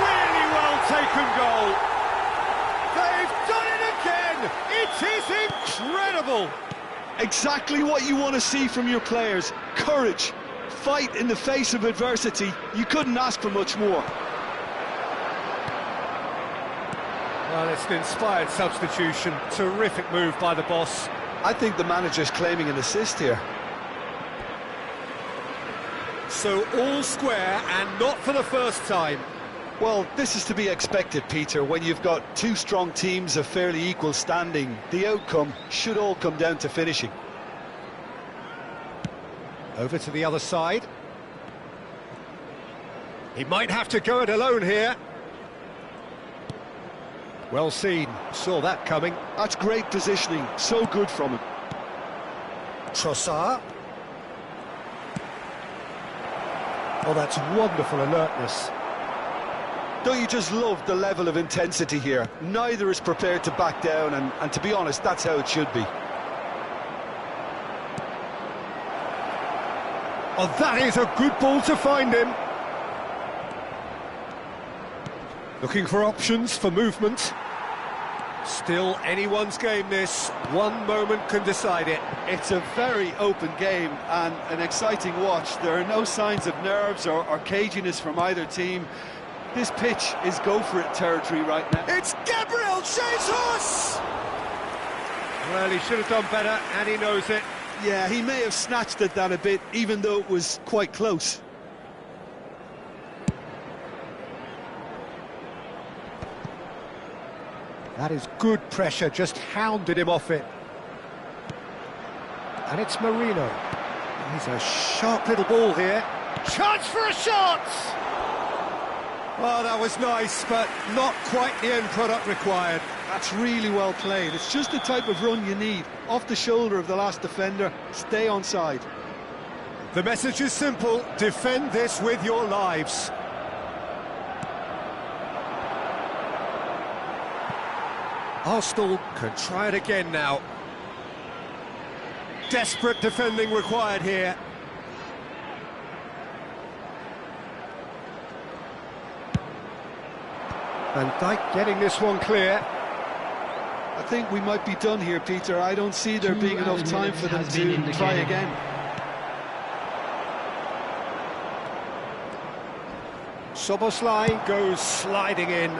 Speaker 1: Really well taken goal. They've done it again! It is incredible!
Speaker 2: Exactly what you want to see from your players. Courage, fight in the face of adversity. You couldn't ask for much more.
Speaker 1: Well, it's an inspired substitution. Terrific move by the boss.
Speaker 2: I think the manager's claiming an assist here.
Speaker 1: So all square, and not for the first time.
Speaker 2: Well, this is to be expected, Peter. When you've got two strong teams of fairly equal standing, the outcome should all come down to finishing.
Speaker 1: Over to the other side. He might have to go it alone here. Well seen, saw that coming.
Speaker 2: That's great positioning, so good from him.
Speaker 1: Trossard. Oh, that's wonderful alertness.
Speaker 2: Don't you just love the level of intensity here? Neither is prepared to back down, and to be honest, that's how it should be.
Speaker 1: Oh, that is a good ball to find him. Looking for options for movement. Still anyone's game, this. One moment can decide it.
Speaker 5: It's a very open game and an exciting watch. There are no signs of nerves or caginess from either team. This pitch is go-for-it territory right now.
Speaker 1: It's Gabriel Jesus! Well, he should have done better, and he knows it.
Speaker 5: Yeah, he may have snatched at that a bit, even though it was quite close.
Speaker 1: That is good pressure, just hounded him off it. And it's Marino. He's a sharp little ball here. Chance for a shot! Oh, that was nice, but not quite the end product required.
Speaker 5: That's really well played. It's just the type of run you need. Off the shoulder of the last defender, stay onside.
Speaker 1: The message is simple, defend this with your lives. Arsenal can try it again now. Desperate defending required here. Van Dijk getting this one clear.
Speaker 5: I think we might be done here, Peter. I don't see there being enough time for them to try again.
Speaker 1: Szoboszlai goes sliding in.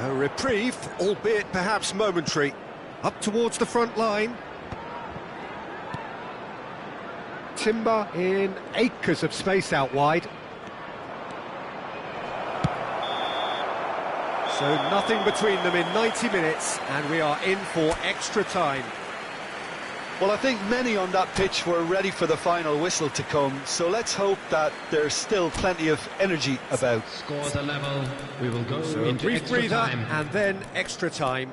Speaker 1: A reprieve, albeit perhaps momentary. Up towards the front line. Timber in acres of space out wide. So nothing between them in 90 minutes, and we are in for extra time.
Speaker 2: Well, I think many on that pitch were ready for the final whistle to come, so let's hope that there's still plenty of energy about.
Speaker 3: Scores a level. We will go
Speaker 1: So a
Speaker 3: into
Speaker 1: brief
Speaker 3: extra
Speaker 1: breather,
Speaker 3: time.
Speaker 1: and then extra time.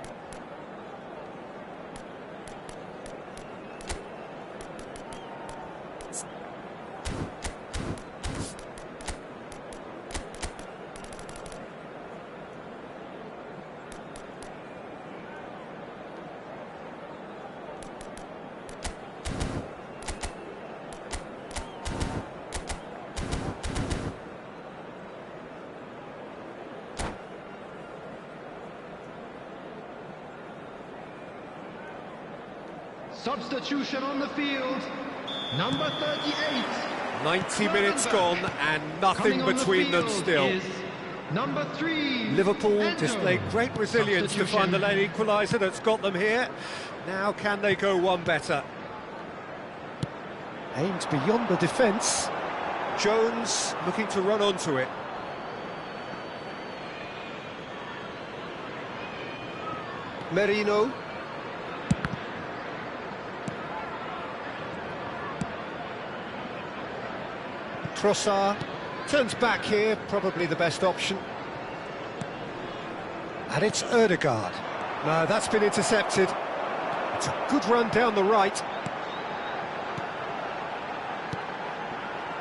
Speaker 3: Substitution on the field. Number 38.
Speaker 1: 90 minutes gone, and nothing between them still.
Speaker 3: Number 3.
Speaker 1: Liverpool
Speaker 3: Endo.
Speaker 1: displayed great resilience to find the late equaliser that's got them here. Now can they go one better? Aimed beyond the defence. Jones looking to run onto it. Merino. Trossard turns back here, probably the best option. And it's Ødegaard. No, that's been intercepted. It's a good run down the right.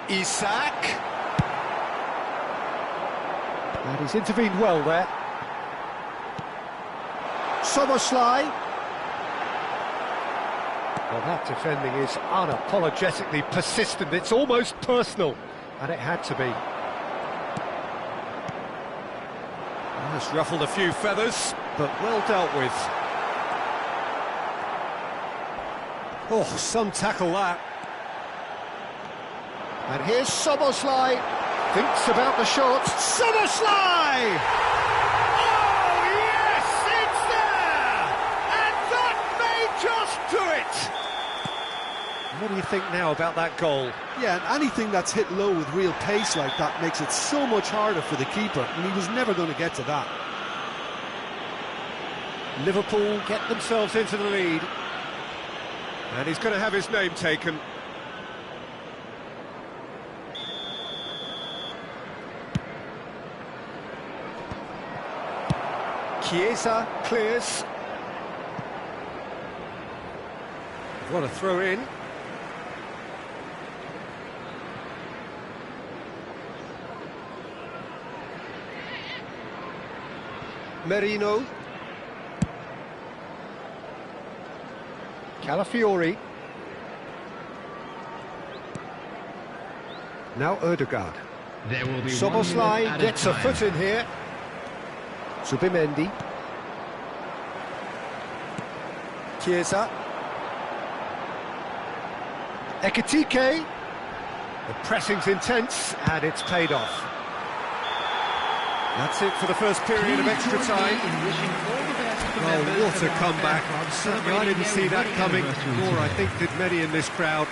Speaker 1: Isak. And he's intervened well there. Szoboszlai. Well, that defending is unapologetically persistent. It's almost personal, and it had to be. Has ruffled a few feathers, but well dealt with. Oh, some tackle that. And here's Szoboszlai. Thinks about the shot. Szoboszlai! Oh, yes, it's there! And that may just do it! What do you think now about that goal?
Speaker 2: Yeah, and anything that's hit low with real pace like that makes it so much harder for the keeper, and he was never going to get to that.
Speaker 1: Liverpool get themselves into the lead. And he's going to have his name taken. Chiesa clears. What a throw in. Merino. Calafiori. Now Ødegaard.
Speaker 3: There will be
Speaker 1: Szoboszlai gets a foot in here. Zubimendi. Chiesa. Ekitike. The pressing's intense, and it's paid off. That's it for the first period of extra time. Oh, what a comeback. Certainly I didn't see that coming, nor I think did many in this crowd.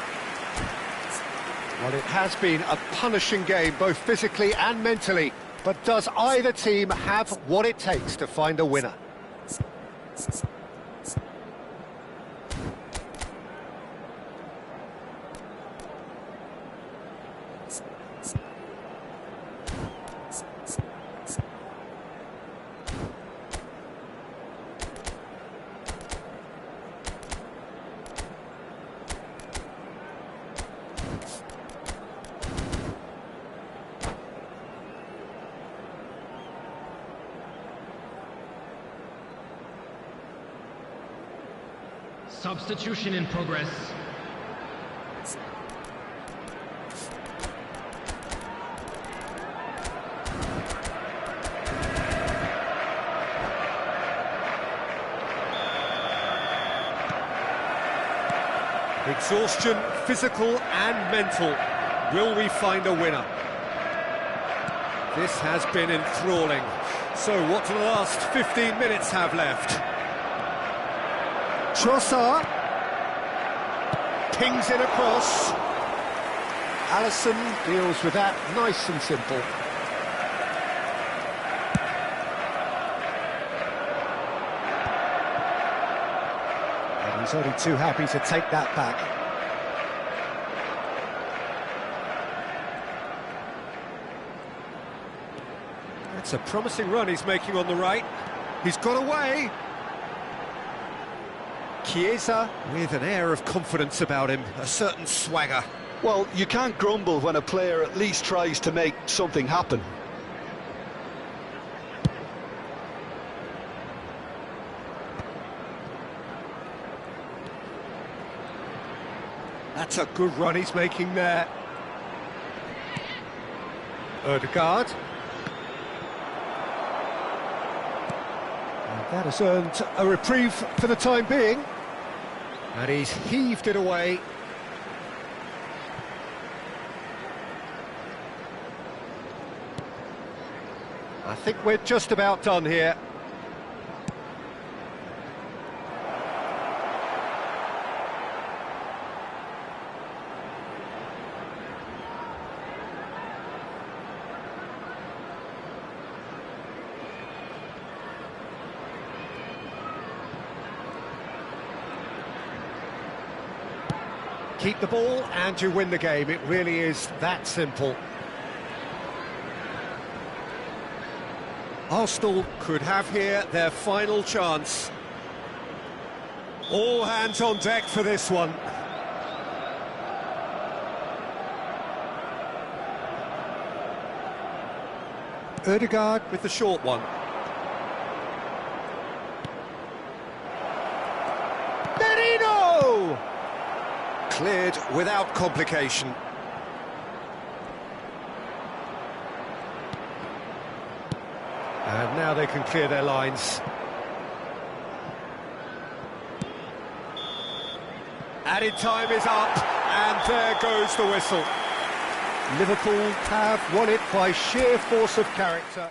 Speaker 1: Well, it has been a punishing game, both physically and mentally. But does either team have what it takes to find a winner?
Speaker 3: Substitution in progress.
Speaker 1: Exhaustion, physical and mental. Will we find a winner? This has been enthralling. So what do the last 15 minutes have left? Trossard pings it across. Alisson deals with that nice and simple. And he's only too happy to take that back. That's a promising run he's making on the right. He's got away. Chiesa with an air of confidence about him, a certain swagger.
Speaker 2: Well, you can't grumble when a player at least tries to make something happen.
Speaker 1: That's a good run he's making there. Ødegaard. And that has earned a reprieve for the time being. And he's heaved it away. I think we're just about done here. Keep the ball and you win the game. It really is that simple. Arsenal could have here their final chance. All hands on deck for this one. Ødegaard with the short one. Merino! Cleared without complication. And now they can clear their lines. Added time is up, and there goes the whistle. Liverpool have won it by sheer force of character.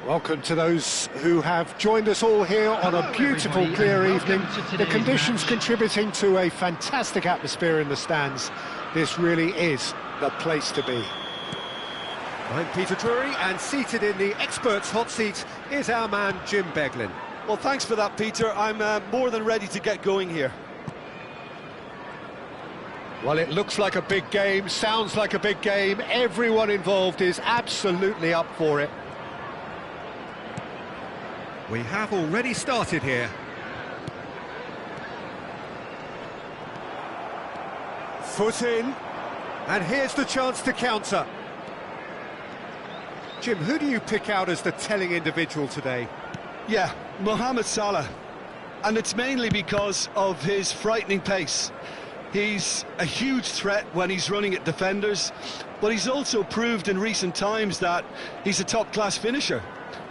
Speaker 1: Welcome to those who have joined us all here on a beautiful, clear evening. The conditions contributing to a fantastic atmosphere in the stands. This really is the place to be. I'm Peter Drury, and seated in the experts' hot seat is our man Jim Beglin.
Speaker 5: Well, thanks for that, Peter. I'm more than ready to get going here.
Speaker 1: Well, it looks like a big game, sounds like a big game. Everyone involved is absolutely up for it. We have already started here. Foot in, and here's the chance to counter. Jim, who do you pick out as the telling individual today?
Speaker 2: Yeah, Mohamed Salah. And it's mainly because of his frightening pace. He's a huge threat when he's running at defenders, but he's also proved in recent times that he's a top-class finisher.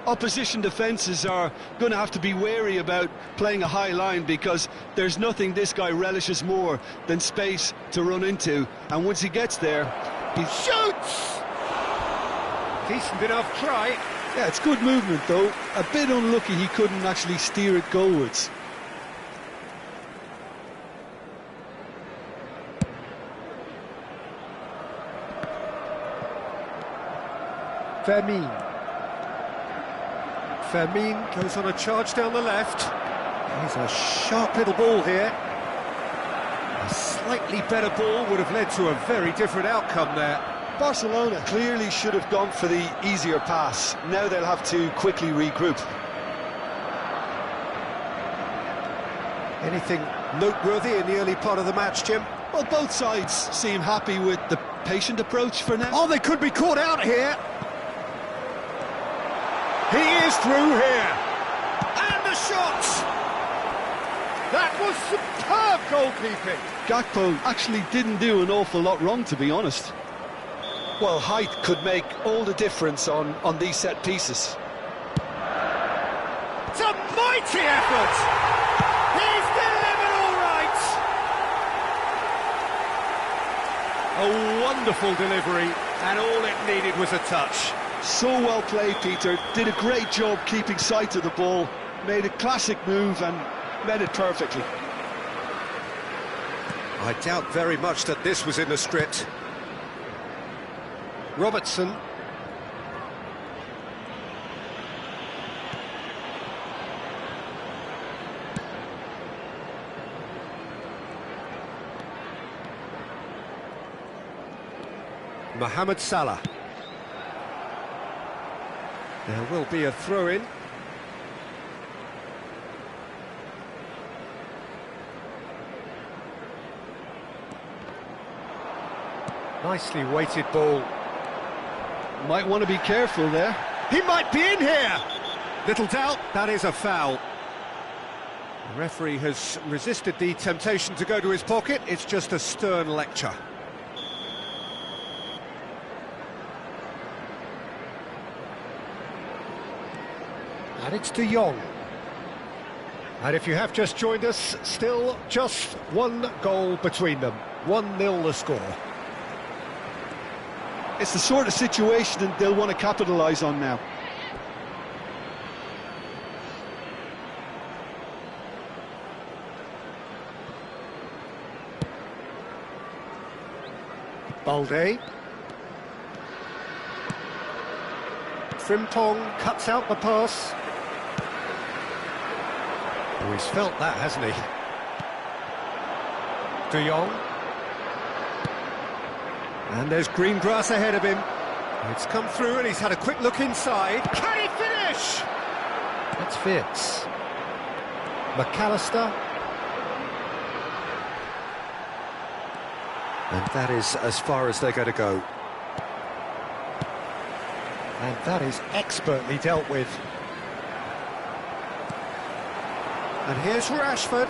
Speaker 2: Opposition defences are going to have to be wary about playing a high line, because there's nothing this guy relishes more than space to run into, and once he gets there, he
Speaker 1: Shoots! Decent enough try.
Speaker 2: Yeah, it's good movement though. A bit unlucky he couldn't actually steer it goalwards.
Speaker 1: Fermin goes on a charge down the left. He's a sharp little ball here. A slightly better ball would have led to a very different outcome there.
Speaker 2: Barcelona clearly should have gone for the easier pass. Now they'll have to quickly regroup.
Speaker 1: Anything noteworthy in the early part of the match, Jim?
Speaker 2: Well, both sides seem happy with the patient approach for now.
Speaker 1: Oh, they could be caught out here. He is through here. And the shot! That was superb goalkeeping.
Speaker 2: Gakpo actually didn't do an awful lot wrong, to be honest.
Speaker 4: Well, height could make all the difference on these set pieces.
Speaker 1: It's a mighty effort. He's delivered all right. A wonderful delivery, and all it needed was a touch.
Speaker 2: So well played, Peter. Did a great job keeping sight of the ball. Made a classic move and met it perfectly.
Speaker 1: I doubt very much that this was in the script. Robertson. Mohamed Salah. There will be a throw-in. Nicely weighted ball.
Speaker 2: Might want to be careful there.
Speaker 1: He might be in here! Little doubt, that is a foul. The referee has resisted the temptation to go to his pocket. It's just a stern lecture. And it's De Jong. And if you have just joined us, still just one goal between them. 1-0 the score.
Speaker 2: It's the sort of situation that they'll want to capitalise on now.
Speaker 1: Balde. Frimpong cuts out the pass. Oh, he's felt that, hasn't he? De Jong. And there's green grass ahead of him. It's come through and he's had a quick look inside. Can he finish? That's Fitz. McAllister. And that is as far as they're going to go. And that is expertly dealt with. And here's Rashford.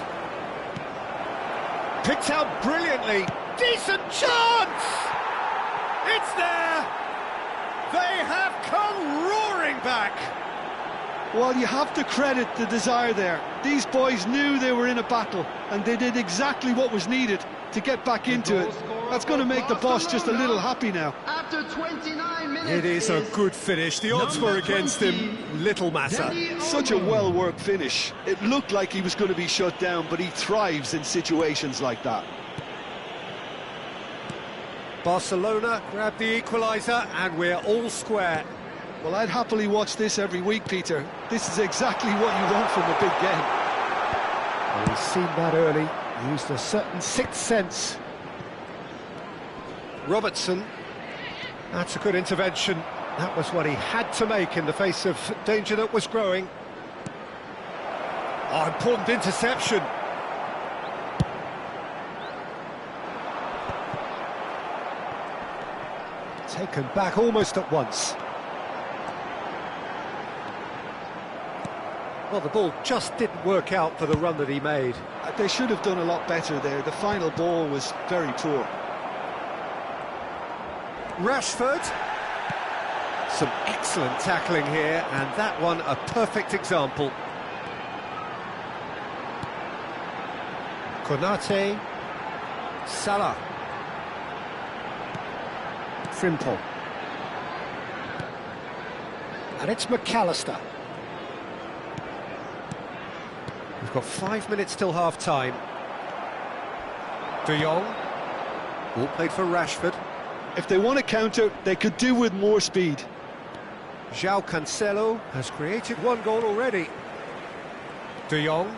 Speaker 1: Picked out brilliantly. Decent chance! It's there! They have come roaring back!
Speaker 2: Well, you have to credit the desire there. These boys knew they were in a battle, and they did exactly what was needed to get back into it. That's going to make the boss just a little happy now.
Speaker 3: After 29 minutes,
Speaker 1: It is a good finish. The odds were against him. Little matter.
Speaker 2: Such a well-worked finish. It looked like he was going to be shut down, but he thrives in situations like that.
Speaker 1: Barcelona grab the equaliser, and we're all square.
Speaker 2: Well, I'd happily watch this every week, Peter. This is exactly what you want from a big game.
Speaker 1: Well, he's seen that early. Used a certain sixth sense. Robertson. That's a good intervention. That was what he had to make in the face of danger that was growing. Oh, important interception. Taken back almost at once. Well, the ball just didn't work out for the run that he made.
Speaker 2: They should have done a lot better there. The final ball was very poor.
Speaker 1: Rashford. Some excellent tackling here, and that one a perfect example. Konate. Salah. Frimpong. And it's McAllister. We've got 5 minutes till half-time. De Jong. Ball played for Rashford.
Speaker 2: If they want to counter, they could do with more speed.
Speaker 1: João Cancelo has created one goal already. De Jong.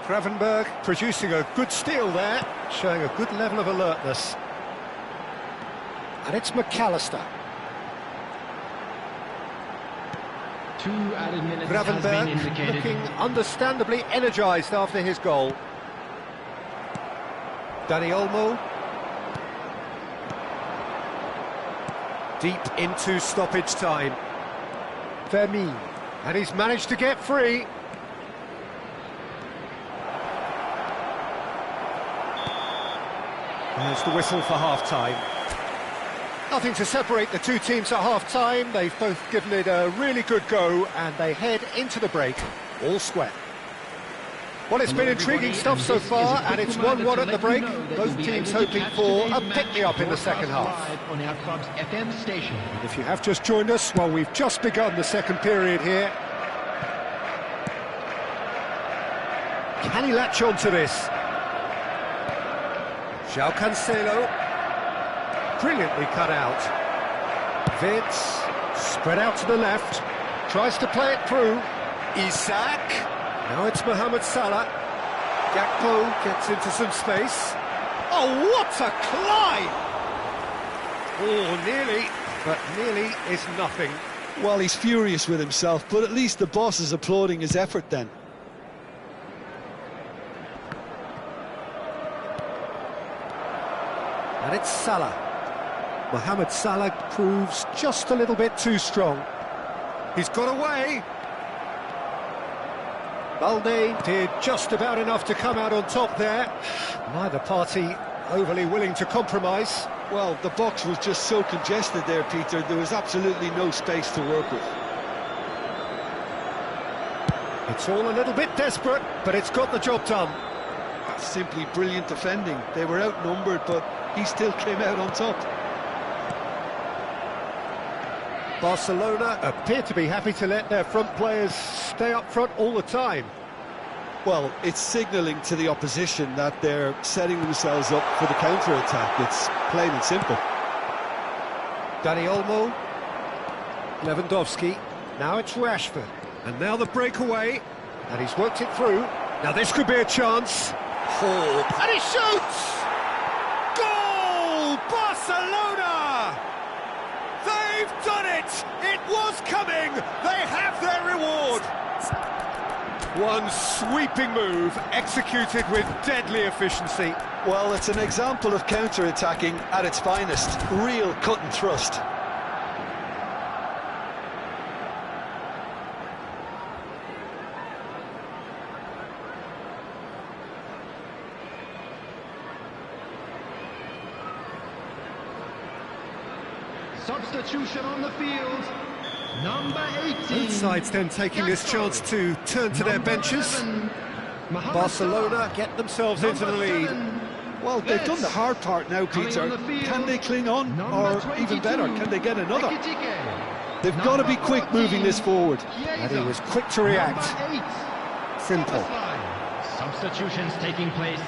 Speaker 1: Gravenberg producing a good steal there, showing a good level of alertness. And it's McAllister.
Speaker 3: 2 added minutes has been
Speaker 1: Gravenberg
Speaker 3: indicated.
Speaker 1: looking understandably energised after his goal. Dani Olmo. Deep into stoppage time. Vermeer. And he's managed to get free. There's the whistle for half-time. Nothing to separate the two teams at half-time. They've both given it a really good go, and they head into the break, all square. Well, it's been intriguing stuff so far, and it's 1-1 at the break. Both teams hoping for a pick-me-up in the second half.
Speaker 3: On our club's FM station.
Speaker 1: And if you have just joined us, well, we've just begun the second period here. Can he latch on to this? João Cancelo, brilliantly cut out. Vince, spread out to the left, tries to play it through. Isak, now it's Mohamed Salah. Gakpo gets into some space. Oh, what a climb! Oh, nearly, but nearly is nothing.
Speaker 2: Well, he's furious with himself, but at least the boss is applauding his effort then.
Speaker 1: And it's Salah. Mohamed Salah proves just a little bit too strong. He's got away. Balde did just about enough to come out on top there. Neither party overly willing to compromise.
Speaker 2: Well, the box was just so congested there, Peter. There was absolutely no space to work with.
Speaker 1: It's all a little bit desperate, but it's got the job done.
Speaker 2: That's simply brilliant defending. They were outnumbered, but he still came out on top.
Speaker 1: Barcelona appear to be happy to let their front players stay up front all the time.
Speaker 2: Well, it's signalling to the opposition that they're setting themselves up for the counter-attack. It's plain and simple.
Speaker 1: Dani Olmo, Lewandowski, now it's Rashford, and now the breakaway, and he's worked it through. Now this could be a chance. Oh, and he shoots! Goal! Barcelona! They've done it! It was coming! They have their reward! One sweeping move, executed with deadly efficiency.
Speaker 2: Well, it's an example of counter-attacking at its finest. Real cut and thrust.
Speaker 3: Substitution on the field. Number 18.
Speaker 1: Both sides then taking this chance to turn to their benches. Barcelona get themselves into the lead.
Speaker 2: Well, they've done the hard part now, Peter. Can they cling on? Or even better, can they get another? They've got to be quick moving this forward.
Speaker 1: And he was quick to react. Simple.
Speaker 3: Substitutions taking place.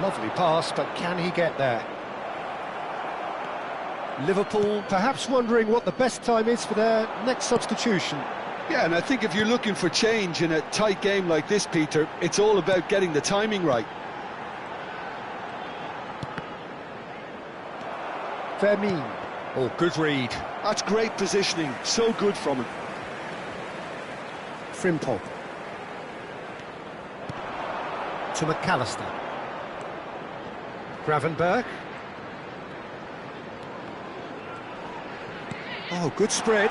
Speaker 1: Lovely pass, but can he get there? Liverpool perhaps wondering what the best time is for their next substitution.
Speaker 2: Yeah, and I think if you're looking for change in a tight game like this, Peter, it's all about getting the timing right.
Speaker 1: Vermeer. Oh, good read.
Speaker 2: That's great positioning, so good from him.
Speaker 1: Frimpong. To McAllister. Gravenberg. Oh, good spread.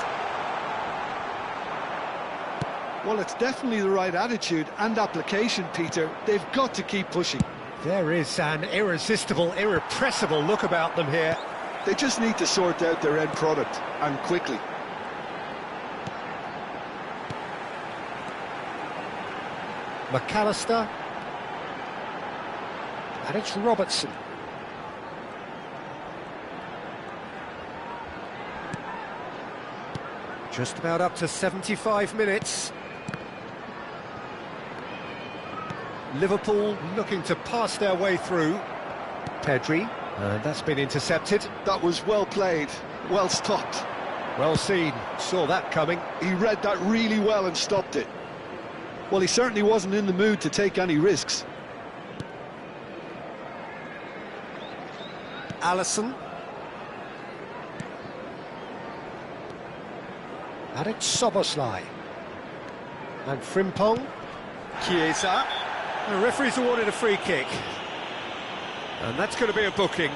Speaker 2: Well, it's definitely the right attitude and application, Peter. They've got to keep pushing.
Speaker 1: There is an irresistible, irrepressible look about them here.
Speaker 2: They just need to sort out their end product, and quickly.
Speaker 1: McAllister. And it's Robertson. Just about up to 75 minutes. Liverpool looking to pass their way through. Pedri, and that's been intercepted.
Speaker 2: That was well played, well stopped.
Speaker 1: Well seen, saw that coming.
Speaker 2: He read that really well and stopped it. Well, he certainly wasn't in the mood to take any risks.
Speaker 1: Alisson. And it's Szoboszlai. And Frimpong.
Speaker 5: Chiesa.
Speaker 1: The referee's awarded a free kick. And that's going to be a booking.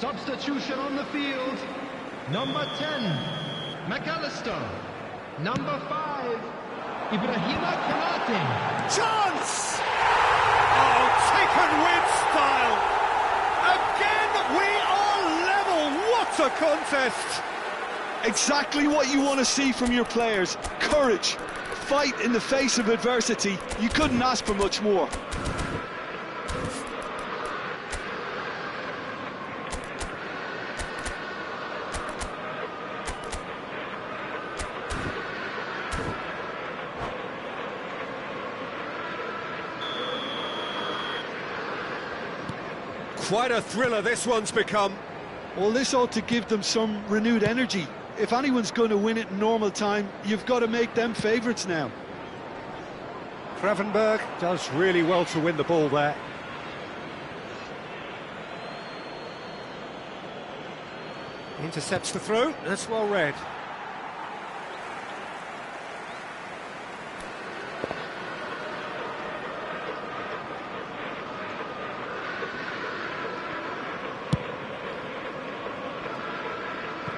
Speaker 3: Substitution on the field. Number 10, McAllister. Number 5, Ibrahima Konate.
Speaker 1: Chance! Oh, taken with style. Again, we are level. What a contest!
Speaker 2: Exactly what you want to see from your players. Courage, fight in the face of adversity. You couldn't ask for much more.
Speaker 1: Quite a thriller this one's become.
Speaker 2: Well, this ought to give them some renewed energy. If anyone's going to win it in normal time, you've got to make them favourites now.
Speaker 1: Gravenberg does really well to win the ball there. Intercepts the throw, that's well read.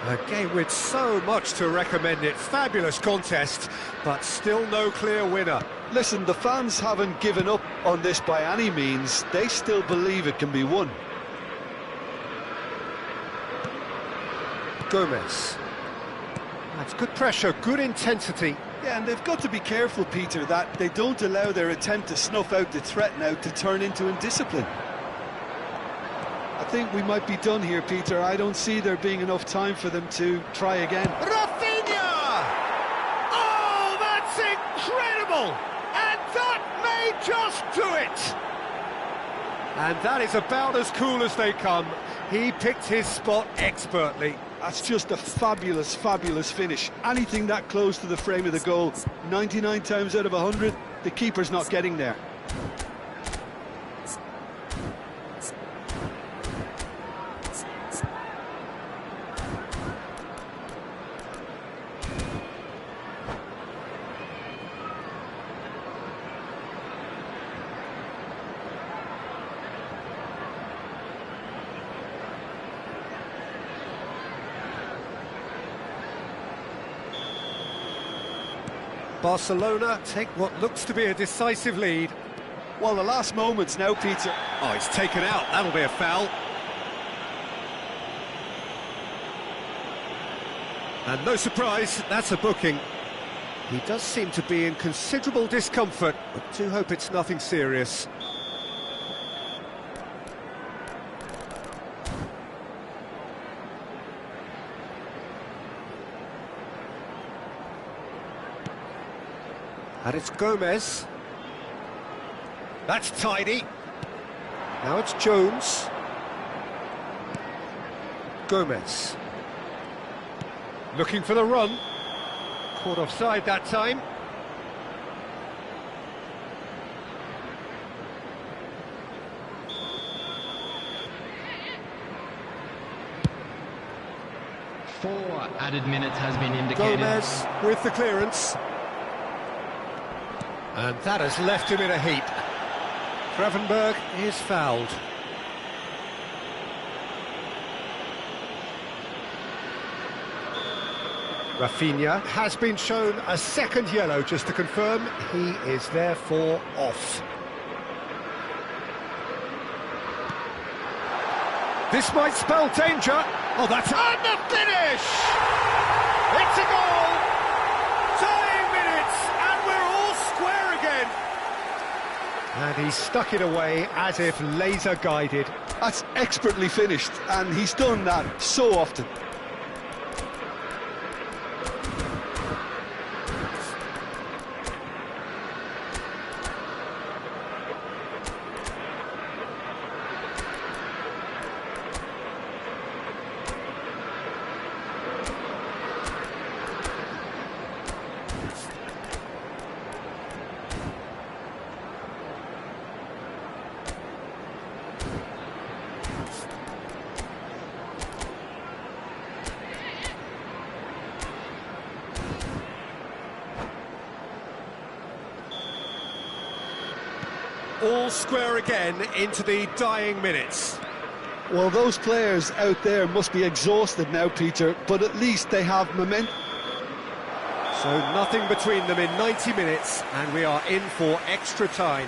Speaker 1: A game with so much to recommend it. Fabulous contest, but still no clear winner.
Speaker 2: Listen, the fans haven't given up on this by any means. They still believe it can be won.
Speaker 1: Gomez. That's good pressure, good intensity.
Speaker 5: Yeah, and they've got to be careful, Peter, that they don't allow their attempt to snuff out the threat now to turn into indiscipline.
Speaker 2: I think we might be done here, Peter. I don't see there being enough time for them to try again.
Speaker 1: Rafinha! Oh, that's incredible! And that may just do it! And that is about as cool as they come. He picked his spot expertly.
Speaker 2: That's just a fabulous, fabulous finish. Anything that close to the frame of the goal, 99 times out of 100, the keeper's not getting there.
Speaker 1: Barcelona take what looks to be a decisive lead.
Speaker 5: Well, the last moments now, Peter.
Speaker 1: Oh, it's taken out. That'll be a foul. And no surprise, that's a booking. He does seem to be in considerable discomfort, but do hope it's nothing serious. And it's Gomez. That's tidy. Now it's Jones. Gomez. Looking for the run. Caught offside that time.
Speaker 3: Four added minutes has been indicated.
Speaker 1: Gomez with the clearance. And that has left him in a heap. Gravenberg is fouled. Rafinha has been shown a second yellow, just to confirm. He is therefore off. This might spell danger. Oh, that's... And the finish! It's a goal! Tying minutes, and we're all square again. And he stuck it away as if laser-guided.
Speaker 2: That's expertly finished, and he's done that so often.
Speaker 1: All square again into the dying minutes.
Speaker 2: Well, those players out there must be exhausted now, Peter, but at least they have momentum.
Speaker 1: So nothing between them in 90 minutes, and we are in for extra time.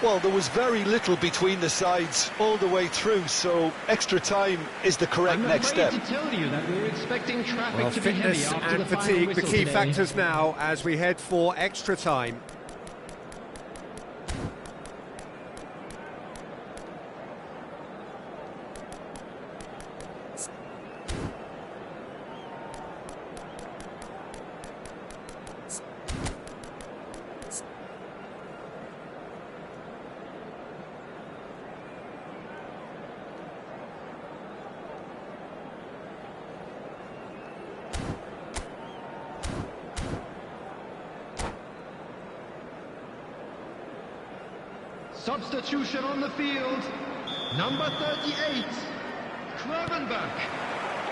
Speaker 2: Well, there was very little between the sides all the way through, so extra time is the correct next step.
Speaker 3: I'm afraid to tell you that we were expecting traffic
Speaker 1: Well,
Speaker 3: to be heavy
Speaker 1: fitness
Speaker 3: after
Speaker 1: and
Speaker 3: the final
Speaker 1: fatigue, the
Speaker 3: whistle
Speaker 1: key
Speaker 3: today.
Speaker 1: factors now as we head for extra time.
Speaker 3: Substitution on the field. Number 38, Kravenberg.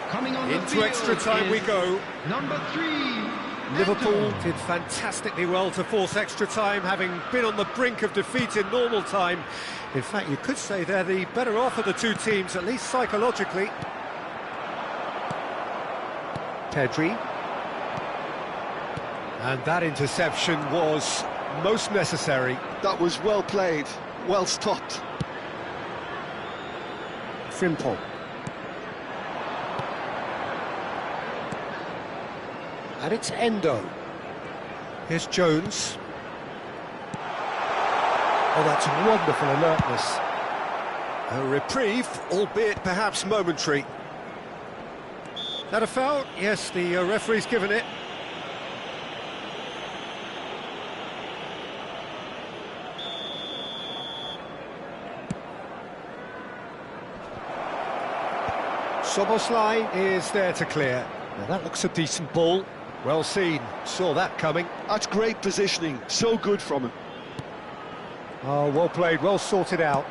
Speaker 3: Coming on the
Speaker 1: Into
Speaker 3: field
Speaker 1: extra time we
Speaker 3: is
Speaker 1: go.
Speaker 3: Number 3,
Speaker 1: Liverpool
Speaker 3: Neto.
Speaker 1: did fantastically well to force extra time, having been on the brink of defeat in normal time. In fact, you could say they're the better off of the two teams, at least psychologically. Pedri. And that interception was most necessary.
Speaker 2: That was well played, well stopped.
Speaker 1: Frimpong. And it's Endo. Here's Jones. Oh, that's wonderful alertness. A reprieve, albeit perhaps momentary. That a foul? Yes, the referee's given it. Szoboszlai is there to clear. Now that looks a decent ball. Well seen, saw that coming.
Speaker 2: That's great positioning, so good from him.
Speaker 1: Oh, well played, well sorted out.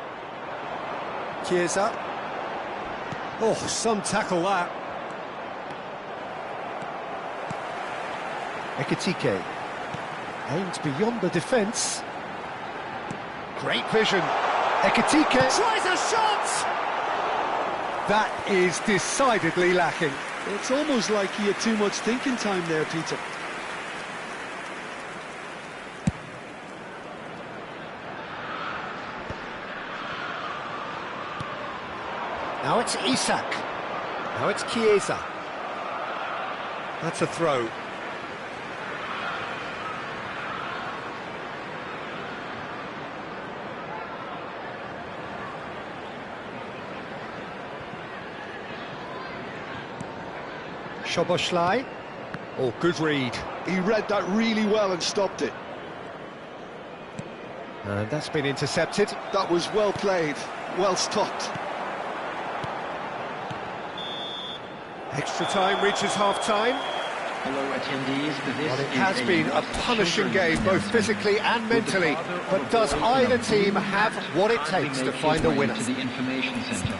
Speaker 1: Chiesa. Oh, some tackle that. Ekitike. Aimed beyond the defence. Great vision. Ekitike tries a shot! That is decidedly lacking.
Speaker 2: It's almost like he had too much thinking time there, Peter.
Speaker 1: Now it's Isak. Now it's Chiesa. That's a throw. Szoboszlai. Oh, good read.
Speaker 2: He read that really well and stopped it.
Speaker 1: And that's been intercepted.
Speaker 2: That was well played, well stopped.
Speaker 1: Extra time reaches half-time.
Speaker 6: Hello attendees, this
Speaker 1: Well, it
Speaker 6: is
Speaker 1: has been a punishing game, both physically and mentally. But does either team have what it takes to find a winner?
Speaker 6: To the information center.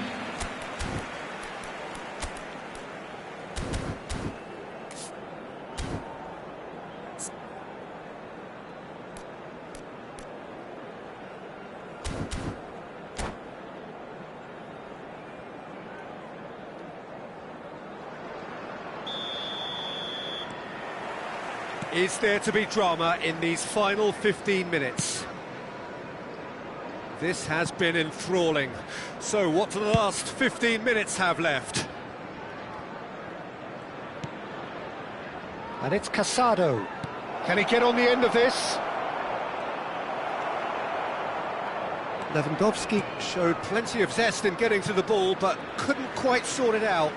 Speaker 1: Is there to be drama in these final 15 minutes? This has been enthralling. So what do the last 15 minutes have left? And it's Casado. Can he get on the end of this? Lewandowski showed plenty of zest in getting to the ball, but couldn't quite sort it out.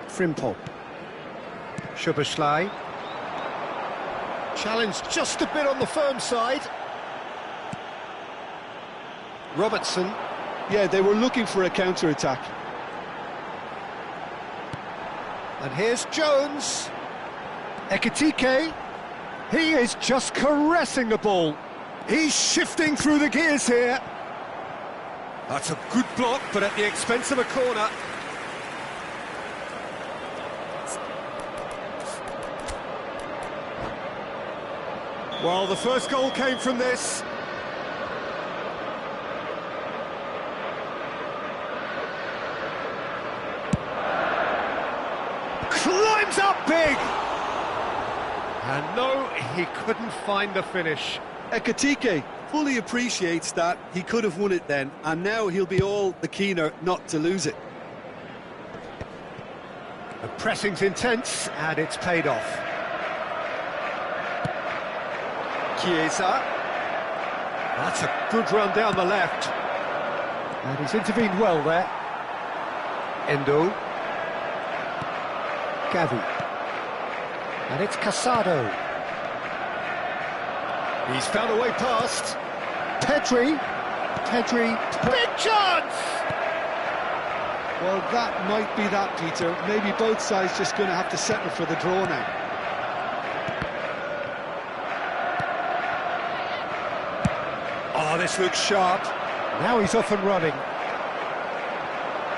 Speaker 1: Frimpong. Szoboszlai. Challenge just a bit on the firm side. Robertson.
Speaker 2: Yeah, they were looking for a counter-attack.
Speaker 1: And here's Jones. Ekitike. He is just caressing the ball. He's shifting through the gears here. That's a good block, but at the expense of a corner. Well, the first goal came from this. Climbs up big! And no, he couldn't find the finish.
Speaker 5: Ekitike fully appreciates that he could have won it then, and now he'll be all the keener not to lose it.
Speaker 1: The pressing's intense, and it's paid off. Chiesa. That's a good run down the left. And he's intervened well there. Endo. Gavi. And it's Casado. He's found a way past. Pedri. Big chance!
Speaker 2: Well, that might be that, Peter. Maybe both sides just going to have to settle for the draw now.
Speaker 1: Oh, this looks sharp. Now he's off and running.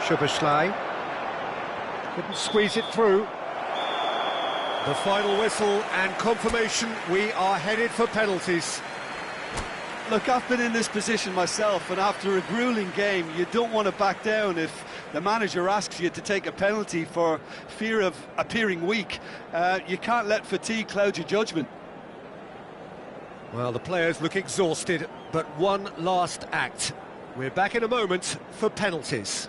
Speaker 1: Szoboszlai. Couldn't squeeze it through. The final whistle and confirmation, we are headed for penalties.
Speaker 5: Look, I've been in this position myself, and after a gruelling game, you don't want to back down if the manager asks you to take a penalty for fear of appearing weak. You can't let fatigue cloud your judgment.
Speaker 1: Well, the players look exhausted, but one last act. We're back in a moment for penalties.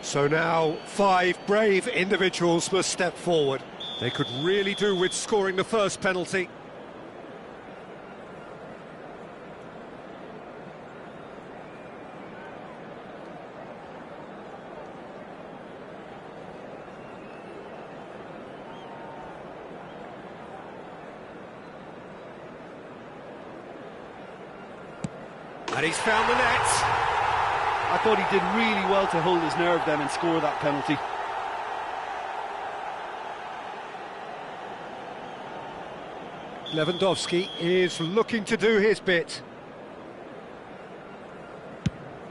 Speaker 1: So now, 5 brave individuals must step forward. They could really do with scoring the first penalty. And he's found the net.
Speaker 5: I thought he did really well to hold his nerve then and score that penalty.
Speaker 1: Lewandowski is looking to do his bit.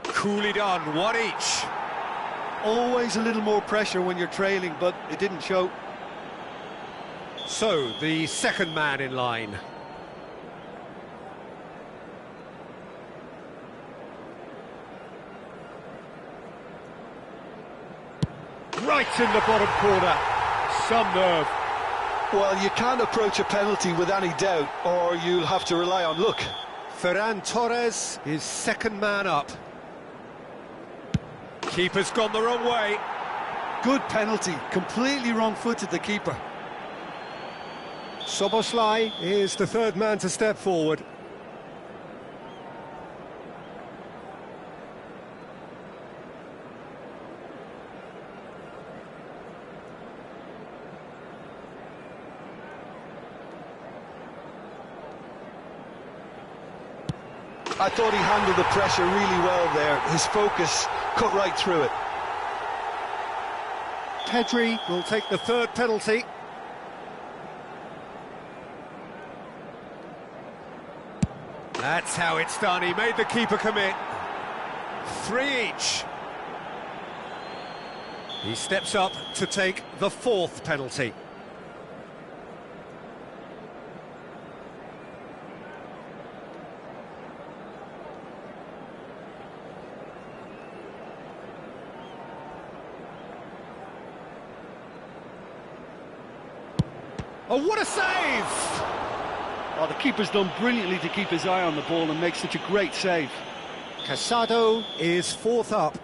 Speaker 1: Coolly done, one each.
Speaker 5: Always a little more pressure when you're trailing, but it didn't show.
Speaker 1: So, the second man in line. Right in the bottom corner. Some nerve.
Speaker 2: Well, you can't approach a penalty with any doubt, or you'll have to rely on luck.
Speaker 1: Ferran Torres is second man up. Keeper's gone the wrong way.
Speaker 5: Good penalty, completely wrong-footed the keeper.
Speaker 1: Szoboszlai is the third man to step forward.
Speaker 2: I thought he handled the pressure really well there. His focus cut right through it.
Speaker 1: Pedri will take the third penalty. That's how it's done. He made the keeper commit. 3 each. He steps up to take the fourth penalty. Oh, what a save!
Speaker 5: Oh, the keeper's done brilliantly to keep his eye on the ball and make such a great save.
Speaker 1: Casado is fourth up.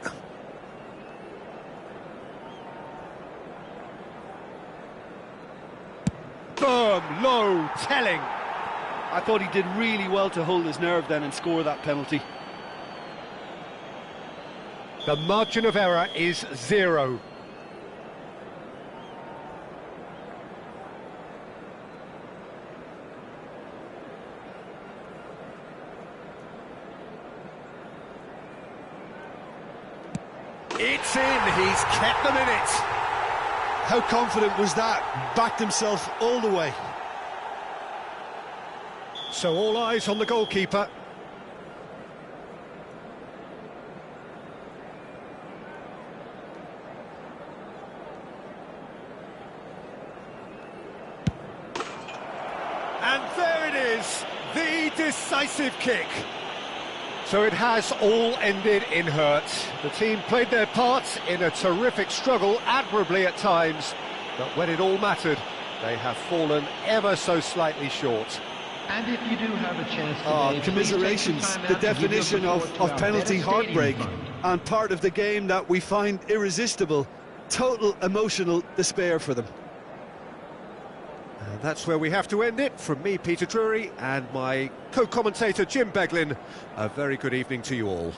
Speaker 1: Firm, low, telling.
Speaker 5: I thought he did really well to hold his nerve then and score that penalty.
Speaker 1: The margin of error is 0. It's in, he's kept them in it.
Speaker 2: How confident was that? Backed himself all the way.
Speaker 1: So all eyes on the goalkeeper. And there it is, the decisive kick. So it has all ended in hurt. The team played their parts in a terrific struggle, admirably at times, but when it all mattered, they have fallen ever so slightly short.
Speaker 6: And if you do have a chance today,
Speaker 2: Commiserations, the definition of penalty heartbreak,
Speaker 5: And part of the game that we find irresistible. Total emotional despair for them.
Speaker 1: And that's where we have to end it. From me, Peter Drury, and my co-commentator, Jim Beglin, a very good evening to you all.